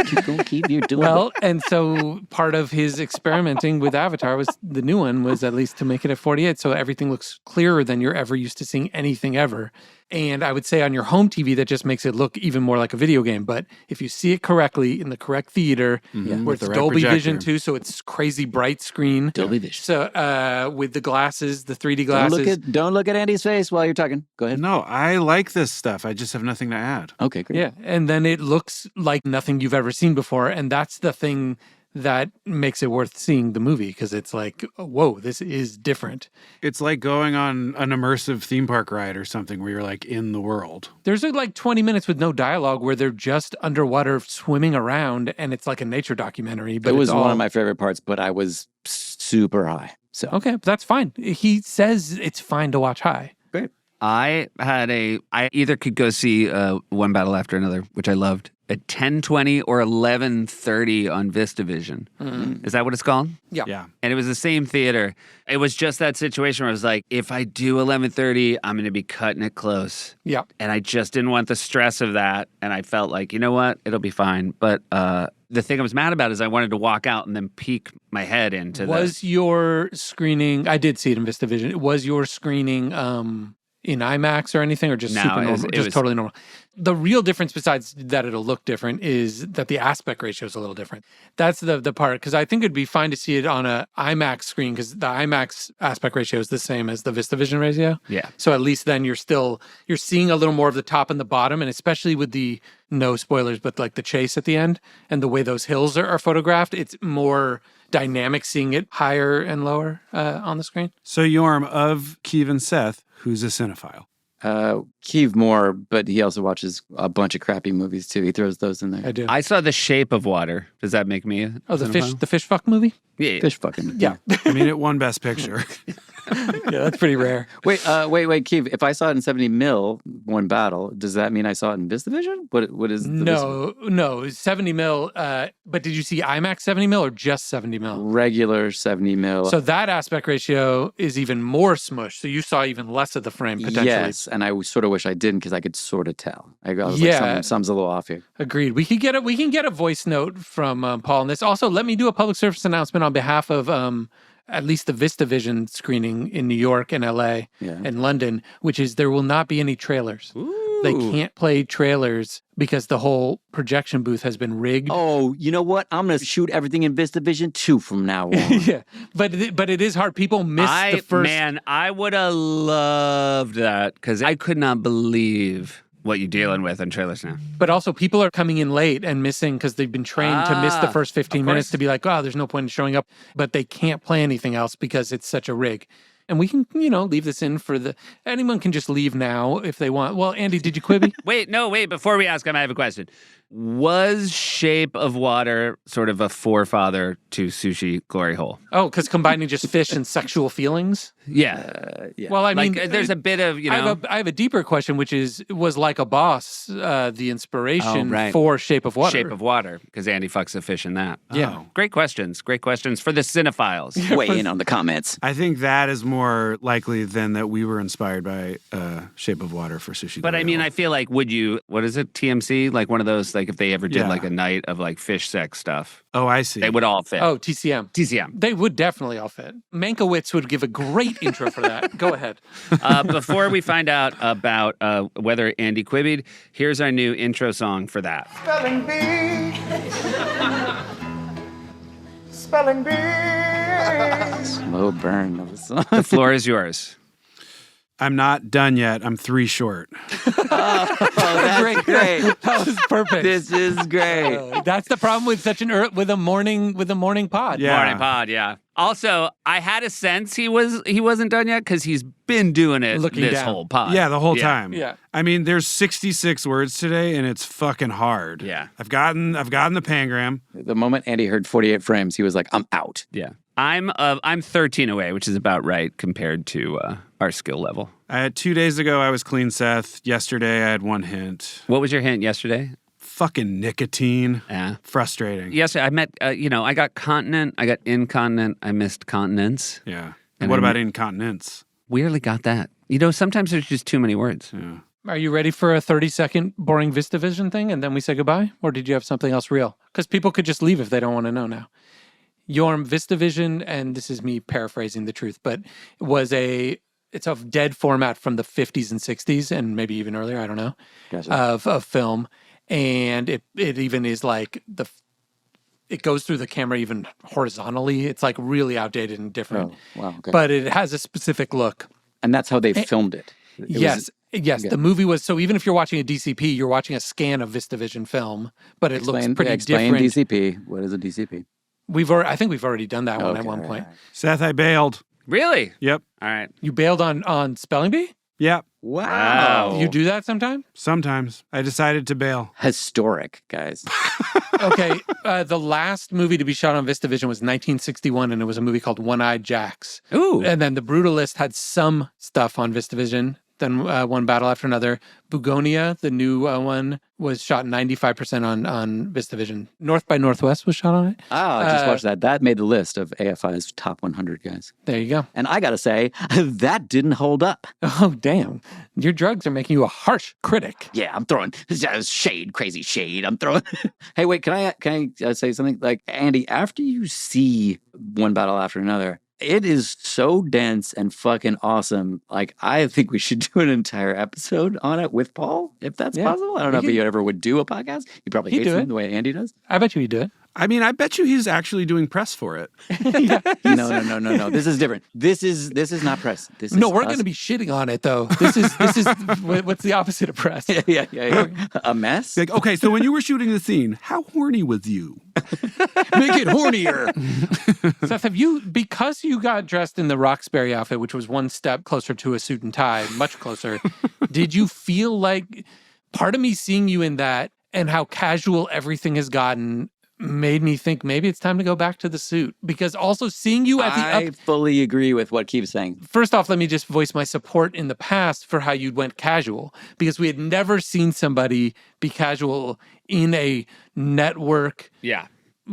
You're doing well, and so part of his experimenting with Avatar was the new one was at least to make it at 48, so everything looks clearer than you're ever used to seeing anything ever. And I would say on your home TV, that just makes it look even more like a video game. But if you see it correctly in the correct theater, where it's Dolby Vision too, so it's crazy bright screen. Dolby Vision. So with the glasses, the 3D glasses. Don't look at Andy's face while you're talking. Go ahead. No, I like this stuff. I just have nothing to add. Okay, great. Yeah, and then it looks like nothing you've ever seen before. And that's the thing that makes it worth seeing the movie, because it's like, whoa, this is different. It's like going on an immersive theme park ride or something where you're like in the world. There's like 20 minutes with no dialogue where they're just underwater swimming around, and it's like a nature documentary. But it was one of my favorite parts, but I was super high. So okay, but that's fine. He says it's fine to watch high. Great. I either could go see One Battle After Another, which I loved, at 10:20 or 11:30 on VistaVision. Mm-hmm. Is that what it's called? Yeah. And it was the same theater. It was just that situation where I was like, if I do 11:30, I'm going to be cutting it close. Yeah. And I just didn't want the stress of that. And I felt like, you know what? It'll be fine. But the thing I was mad about is I wanted to walk out and then peek my head into Was your screening, I did see it in VistaVision, was your screening in IMAX or anything, or just super normal? It was totally normal. The real difference, besides that it'll look different, is that the aspect ratio is a little different. That's the part, because I think it'd be fine to see it on a IMAX screen, because the IMAX aspect ratio is the same as the VistaVision ratio. Yeah. So at least then you're seeing a little more of the top and the bottom, and especially with the, no spoilers, but like the chase at the end and the way those hills are photographed, it's more dynamic seeing it higher and lower on the screen. So Yorm, of Keeve and Seth, who's a cinephile? Keeve more, but he also watches a bunch of crappy movies too. He throws those in there. I do. I saw The Shape of Water. Does that make me a the fish fuck movie? Yeah. Fish fucking. Yeah. I mean, it won Best Picture. Yeah, that's pretty rare. Wait, Keeve, if I saw it in 70 mil, One Battle, does that mean I saw it in VistaVision? What is the No, 70 mil. But did you see IMAX 70 mil or just 70 mil? Regular 70 mil. So that aspect ratio is even more smushed. So you saw even less of the frame potentially. Yes, and I sort of wish I didn't, because I could sort of tell. I was Yeah. like, something's a little off here. Agreed. We can get a voice note from Paul on this. Also, let me do a public service announcement on behalf of at least the VistaVision screening in New York and LA and London, which is there will not be any trailers. Ooh. They can't play trailers because the whole projection booth has been rigged. Oh, you know what? I'm going to shoot everything in VistaVision 2 from now on. Yeah, but it is hard. People miss the first. Man, I would have loved that, because I could not believe what you're dealing with in trailers now. But also, people are coming in late and missing because they've been trained to miss the first 15 minutes to be like, oh, there's no point in showing up. But they can't play anything else because it's such a rig. And we can, leave this in for anyone can just leave now if they want. Well, Andy, did you Quibi? Wait, before we ask him, I have a question. Was Shape of Water sort of a forefather to Sushi Glory Hole? Oh, because combining just fish and sexual feelings? Yeah. Well, I mean, there's a bit of, I have a deeper question, which is, was Like a Boss the inspiration for Shape of Water? Shape of Water, because Andy fucks a fish in that. Yeah. Oh, great questions for the cinephiles. Weigh in on the comments. I think that is more likely than that we were inspired by Shape of Water for Sushi. But I mean, I feel like, what is it, TMC? Like one of those, like if they ever did like a night of like fish sex stuff. Oh, I see. They would all fit. Oh, TCM. They would definitely all fit. Mankiewicz would give a great intro for that. Go ahead. Before we find out about whether Andy quibbied, here's our new intro song for that. Spelling bee. Spelling bee. Slow burn of the song. The floor is yours. I'm not done yet. I'm 3 short. That's great. That was perfect. This is great. That's the problem with with a morning pod. Yeah. Morning pod, yeah. Also, I had a sense he wasn't done yet, because he's been doing it whole pod. Yeah, the whole time. Yeah. I mean, there's 66 words today, and it's fucking hard. Yeah. I've gotten the pangram. The moment Andy heard 48 frames, he was like, I'm out. Yeah. I'm 13 away, which is about right compared to our skill level. I had 2 days ago, I was clean, Seth. Yesterday, I had one hint. What was your hint yesterday? Fucking nicotine. Yeah. Frustrating. Yesterday, I met, I got continent, I got incontinent, I missed continence. Yeah. And what about incontinence? Weirdly got that. Sometimes there's just too many words. Yeah. Are you ready for a 30-second boring VistaVision thing and then we say goodbye? Or did you have something else real? Because people could just leave if they don't want to know now. Your VistaVision, and this is me paraphrasing the truth, but it's a dead format from the 50s and 60s and maybe even earlier, I don't know, of film. And it even is like it goes through the camera even horizontally. It's like really outdated and different. Oh, wow. Okay. But it has a specific look. And that's how they filmed it. Yes. The movie was, so even if you're watching a DCP, you're watching a scan of VistaVision film, but it looks pretty explain different. DCP. What is a DCP? I think we've already done that one at one point. Right. Seth, I bailed. Really? Yep. All right. You bailed on Spelling Bee? Yep. Wow. You do that sometime? Sometimes. I decided to bail. Historic, guys. Okay. The last movie to be shot on VistaVision was 1961, and it was a movie called One-Eyed Jacks. Ooh. And then The Brutalist had some stuff on VistaVision. Then One Battle After Another. Bugonia, the new one, was shot 95% on VistaVision. North by Northwest was shot on it. Oh, I just watched that. That made the list of AFI's top 100 guys. There you go. And I got to say, that didn't hold up. Oh, damn. Your drugs are making you a harsh critic. Yeah, I'm throwing shade, crazy shade. I'm throwing. Hey, wait, can I say something? Like, Andy, after you see One Battle After Another, it is so dense and fucking awesome. Like, I think we should do an entire episode on it with Paul, if that's possible. I don't know if he ever would do a podcast. He probably hates it the way Andy does. I bet you he'd do it. I mean, I bet you he's actually doing press for it. No. This is different. This is not press. This is we're going to be shitting on it, though. This is what's the opposite of press? Yeah. A mess? Like, okay, so when you were shooting the scene, how horny was you? Make it hornier. Seth, because you got dressed in the Roxbury outfit, which was one step closer to a suit and tie, much closer, did you feel like part of me seeing you in that and how casual everything has gotten made me think maybe it's time to go back to the suit? Because also seeing you at I fully agree with what Keith's saying. First off, let me just voice my support in the past for how you went casual, because we had never seen somebody be casual in a network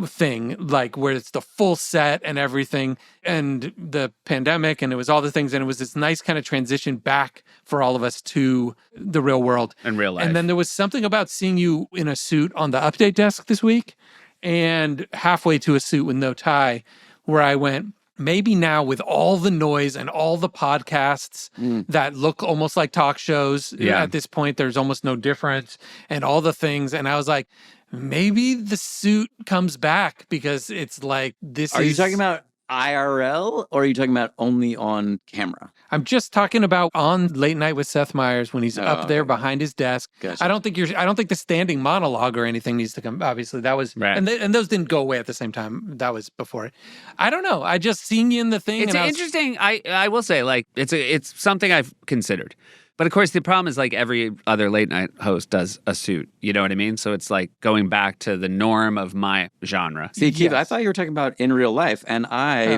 thing, like where it's the full set and everything, and the pandemic, and it was all the things, and it was this nice kind of transition back for all of us to the real world and real life. And then there was something about seeing you in a suit on the update desk this week and halfway to a suit with no tie, where I went, maybe now with all the noise and all the podcasts that look almost like talk shows at this point, there's almost no difference, and all the things. And I was like, maybe the suit comes back, because it's like this. Are you talking about IRL, or are you talking about only on camera? I'm just talking about on Late Night with Seth Meyers when he's up there behind his desk. Gotcha. I don't think the standing monologue or anything needs to come. Obviously, that was right. And those didn't go away at the same time. That was before it. I don't know. I just seen you in the thing. It's interesting. I will say, like, it's something I've considered. But of course, the problem is, like, every other late night host does a suit. You know what I mean? So it's like going back to the norm of my genre. See, Keith, I thought you were talking about in real life. And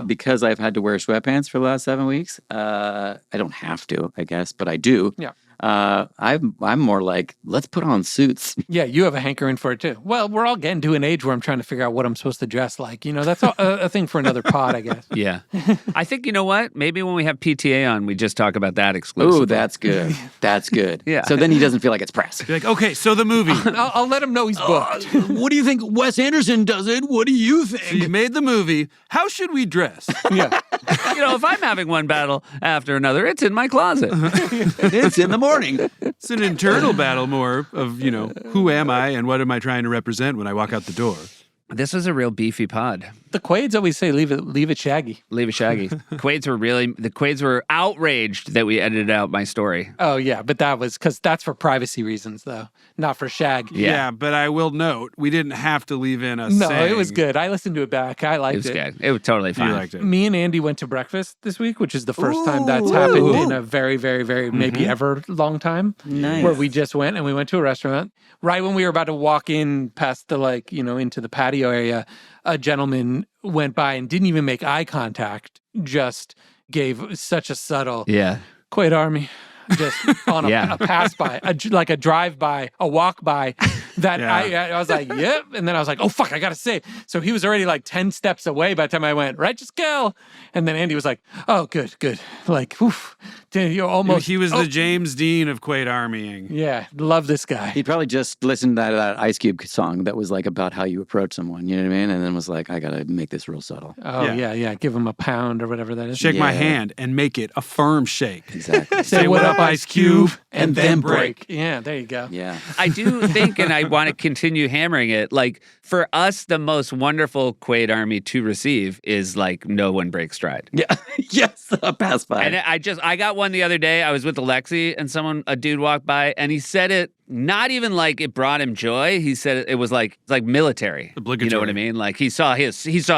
because I've had to wear sweatpants for the last 7 weeks, I don't have to, I guess, but I do. Yeah. I'm more like, let's put on suits. Yeah, you have a hankering for it too. Well, we're all getting to an age where I'm trying to figure out what I'm supposed to dress like. You know, that's a thing for another pod, I guess. Yeah. I think, you know what? Maybe when we have PTA on, we just talk about that exclusively. Ooh, that's good. That's good. Yeah. So then he doesn't feel like it's press. You're like, okay, so the movie. I'll let him know he's booked. What do you think Wes Anderson does it? What do you think? So you made the movie. How should we dress? Yeah. You know, if I'm having one battle after another, it's in my closet. It's in the morning. It's an internal battle more of, you know, who am I and what am I trying to represent when I walk out the door? This was a real beefy pod. The Quades always say, leave it shaggy. Leave it shaggy. The Quades were outraged that we edited out my story. Oh, yeah, but that was because that's for privacy reasons, though, not for shag. Yeah, but I will note, we didn't have to leave in a saying. It was good. I listened to it back. I liked it. It was good. It was totally fine. You liked it. Me and Andy went to breakfast this week, which is the first time that's happened in a very, very, very maybe ever long time. Nice. Where we just went and we went to a restaurant. Right when we were about to walk in past the, into the patio area, a gentleman went by and didn't even make eye contact, just gave such a subtle Quaid Army. Just on a pass by, like a drive by, a walk by, that I was like, yep. And then I was like, oh, fuck, I got to say. So he was already like 10 steps away by the time I went, righteous kill. And then Andy was like, oh, good. Like, oof. You almost. He was the James Dean of Quaid Armying. Yeah, love this guy. He'd probably just listened to that Ice Cube song that was like about how you approach someone, you know what I mean? And then was like, I got to make this real subtle. Oh, yeah. Give him a pound or whatever that is. Shake my hand and make it a firm shake. Exactly. Say what up, Ice Cube, and then break. Yeah, there you go. Yeah. I do think, and I want to continue hammering it, like, for us, the most wonderful Quaid Army to receive is, like, no one breaks stride. Yeah. Yes, a pass by. And I got one the other day. I was with Alexi, and a dude walked by, and he said it not even like it brought him joy. He said it was like military. Obligatory. You know what I mean? Like he saw a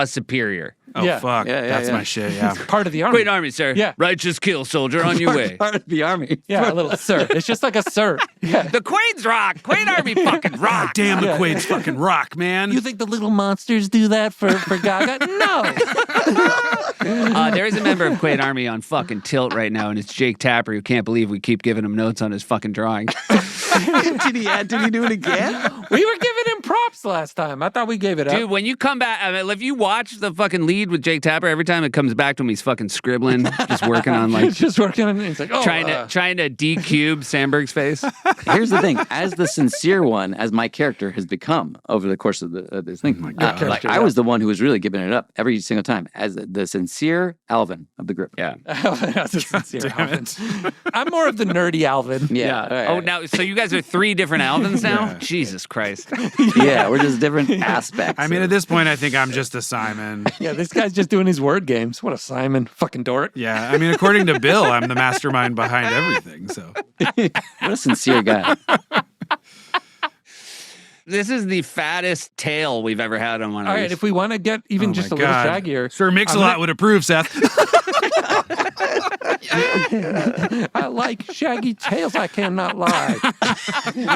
superior. Oh, fuck. That's my shit, yeah. Part of the army. Quaid Army, sir. Yeah. Righteous kill, soldier, on your way. Part of the army. Yeah, a little sir. It's just like a sir. Yeah. The Quaids rock. Quaid Army fucking rock. God damn, the Quaids fucking rock, man. You think the little monsters do that for Gaga? No. There is a member of Quaid Army on fucking tilt right now, and it's Jake Tapper, who can't believe we keep giving him notes on his fucking drawing. Did he do it again? We were giving him props last time. I thought we gave it up. Dude, when you come back, I mean, if you watch the fucking lead with Jake Tapper, every time it comes back to him, he's fucking scribbling, just working on like, just working on. It's like, trying to decube Sandberg's face. Here's the thing: as the sincere one, as my character has become over the course of this thing, I was the one who was really giving it up every single time as the sincere Alvin of the group. Yeah, the sincere Alvin. I'm more of the nerdy Alvin. Yeah. Right. Oh, now so you guys are 3 different Alvins now? Yeah. Jesus Christ. Yeah, we're just different aspects. I mean, at this point, I think I'm just a Simon. Yeah, this guy's just doing his word games. What a Simon, fucking dork. Yeah, I mean, according to Bill, I'm the mastermind behind everything. So, what a sincere guy. This is the fattest tail we've ever had on one of All these. right, if we want to get even just a little shaggier. Sir Mix-a-Lot would approve, Seth. I like shaggy tails, I cannot lie.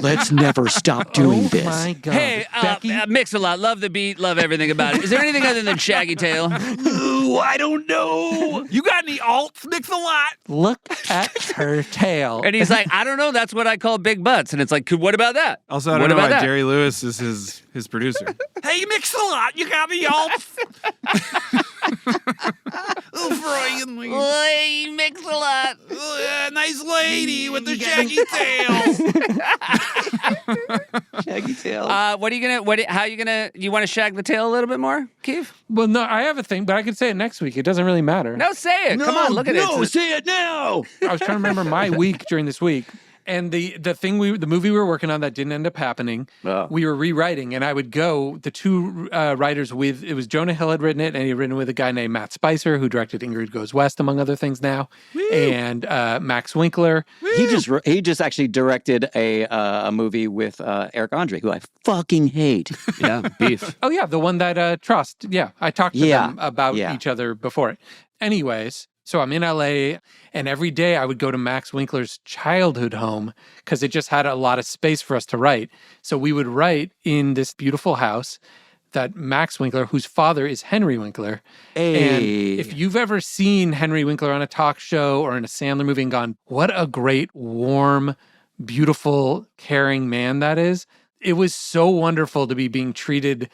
Let's never stop doing this. Oh my God. Hey, Becky? Mix-a-Lot, love the beat, love everything about it. Is there anything other than shaggy tail? Ooh, I don't know. You got any alts, Mix-a-Lot? Look at her tail. And he's like, I don't know, that's what I call big butts. And it's like, what about that? Also, I don't know why Jerry Lewis is his producer. Hey, Mix-a-Lot, you got any alts? Hey, Mix-a-Lot. Nice lady with the shaggy tail. Shaggy tail. You want to shag the tail a little bit more, Keith? Well, no, I have a thing, but I could say it next week. It doesn't really matter. No, say it. Come on, look at it. No, say it now. I was trying to remember my week during this week. And the movie we were working on that didn't end up happening, we were rewriting, and I would go, the 2 writers it was Jonah Hill had written it, and he had written with a guy named Matt Spicer, who directed Ingrid Goes West, among other things now, and Max Winkler. Woo. He just actually directed a movie with Eric Andre, who I fucking hate. Yeah, beef. Oh, yeah, the one that Trust. Yeah, I talked to them about each other before it. Anyways, so I'm in LA, and every day I would go to Max Winkler's childhood home because it just had a lot of space for us to write. So we would write in this beautiful house that Max Winkler, whose father is Henry Winkler. Hey. And if you've ever seen Henry Winkler on a talk show or in a Sandler movie and gone, what a great, warm, beautiful, caring man that is. It was so wonderful to be being treated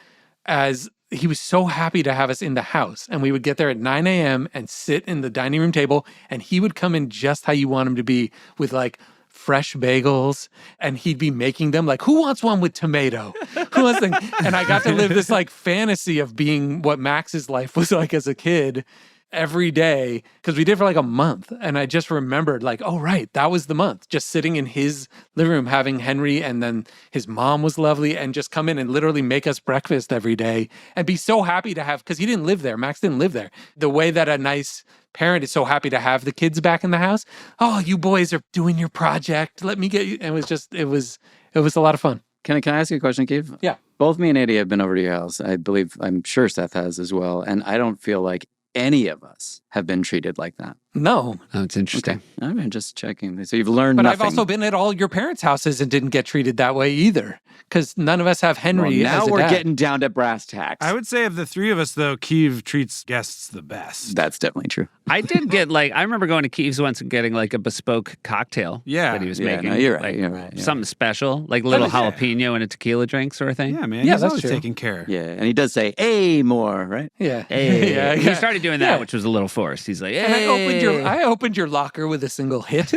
as... He was so happy to have us in the house, and we would get there at 9 a.m. and sit in the dining room table, and he would come in just how you want him to be, with like fresh bagels, and he'd be making them like, who wants one with tomato? Who wants them? And I got to live this like fantasy of being what Max's life was like as a kid every day, because we did for like a month. And I just remembered like, oh, right, that was the month. Just sitting in his living room having Henry, and then his mom was lovely, and just come in and literally make us breakfast every day and be so happy to have, because he didn't live there. Max didn't live there. The way that a nice parent is so happy to have the kids back in the house. Oh, you boys are doing your project. Let me get you. And it was a lot of fun. Can I ask you a question, Keith? Yeah. Both me and Eddie have been over to your house. I'm sure Seth has as well. And I don't feel like any of us have been treated like that. No. Oh, it's interesting. I'm just checking. So you've learned But nothing. I've also been at all your parents' houses and didn't get treated that way either. Because none of us have Henry Well, now as a we're dad. getting down to brass tacks. I would say of the three of us, though, Keeve treats guests the best. That's definitely true. I did get I remember going to Keeves once and getting a bespoke cocktail that he was making. No, you're right. You're right. Something special, like a little jalapeno in a tequila drink sort of thing. Yeah, man. Yeah, He's that's always true. taking care. Yeah, and he does say, "Hey, more," right? Yeah. Hey. Yeah, He yeah. started doing that, which was a little forced. He's like, And hey. I opened your locker with a single hit.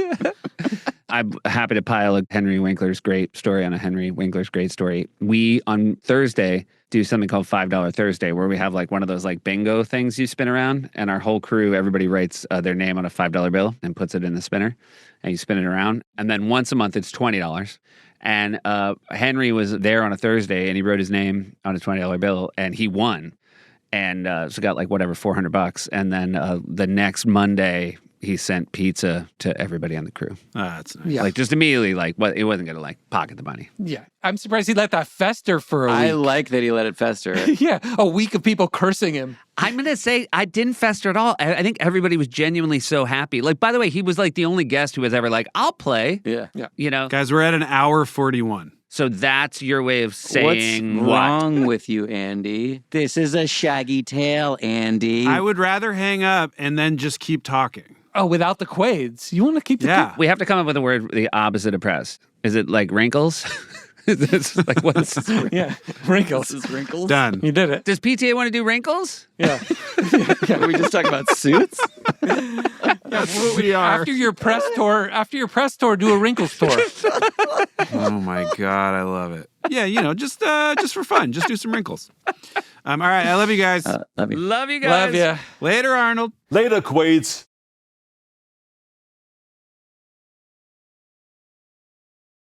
I'm happy to pile a Henry Winkler's great story on a Henry Winkler's great story. We, on Thursday, do something called $5 Thursday, where we have one of those bingo things you spin around, and our whole crew, everybody writes their name on a $5 bill and puts it in the spinner, and you spin it around. And then once a month, it's $20. And Henry was there on a Thursday, and he wrote his name on a $20 bill, and he won. And so got $400. And then the next Monday, he sent pizza to everybody on the crew. That's nice. Yeah. Just immediately, it wasn't going to pocket the money. Yeah. I'm surprised he let that fester for a week. I like that he let it fester. Yeah. A week of people cursing him. I'm going to say I didn't fester at all. I think everybody was genuinely so happy. By the way, he was the only guest who was ever I'll play. Yeah. Yeah. Guys, we're at an hour 41. So that's your way of saying What's wrong with you, Andy? This is a shaggy tale, Andy. I would rather hang up and then just keep talking. Oh, without the quades. You want to keep the Yeah. We have to come up with a word the opposite of press. Is it wrinkles? It's what's Yeah. Wrinkles. This is wrinkles. Done. You did it. Does PTA want to do wrinkles? Yeah. Are we just talking about suits? That's what we are. After your press tour, do a wrinkles tour. Oh my God, I love it. Yeah, just for fun, just do some wrinkles. All right, I love you guys. Love you. Love you guys. Love ya. Later, Arnold. Later, Quades.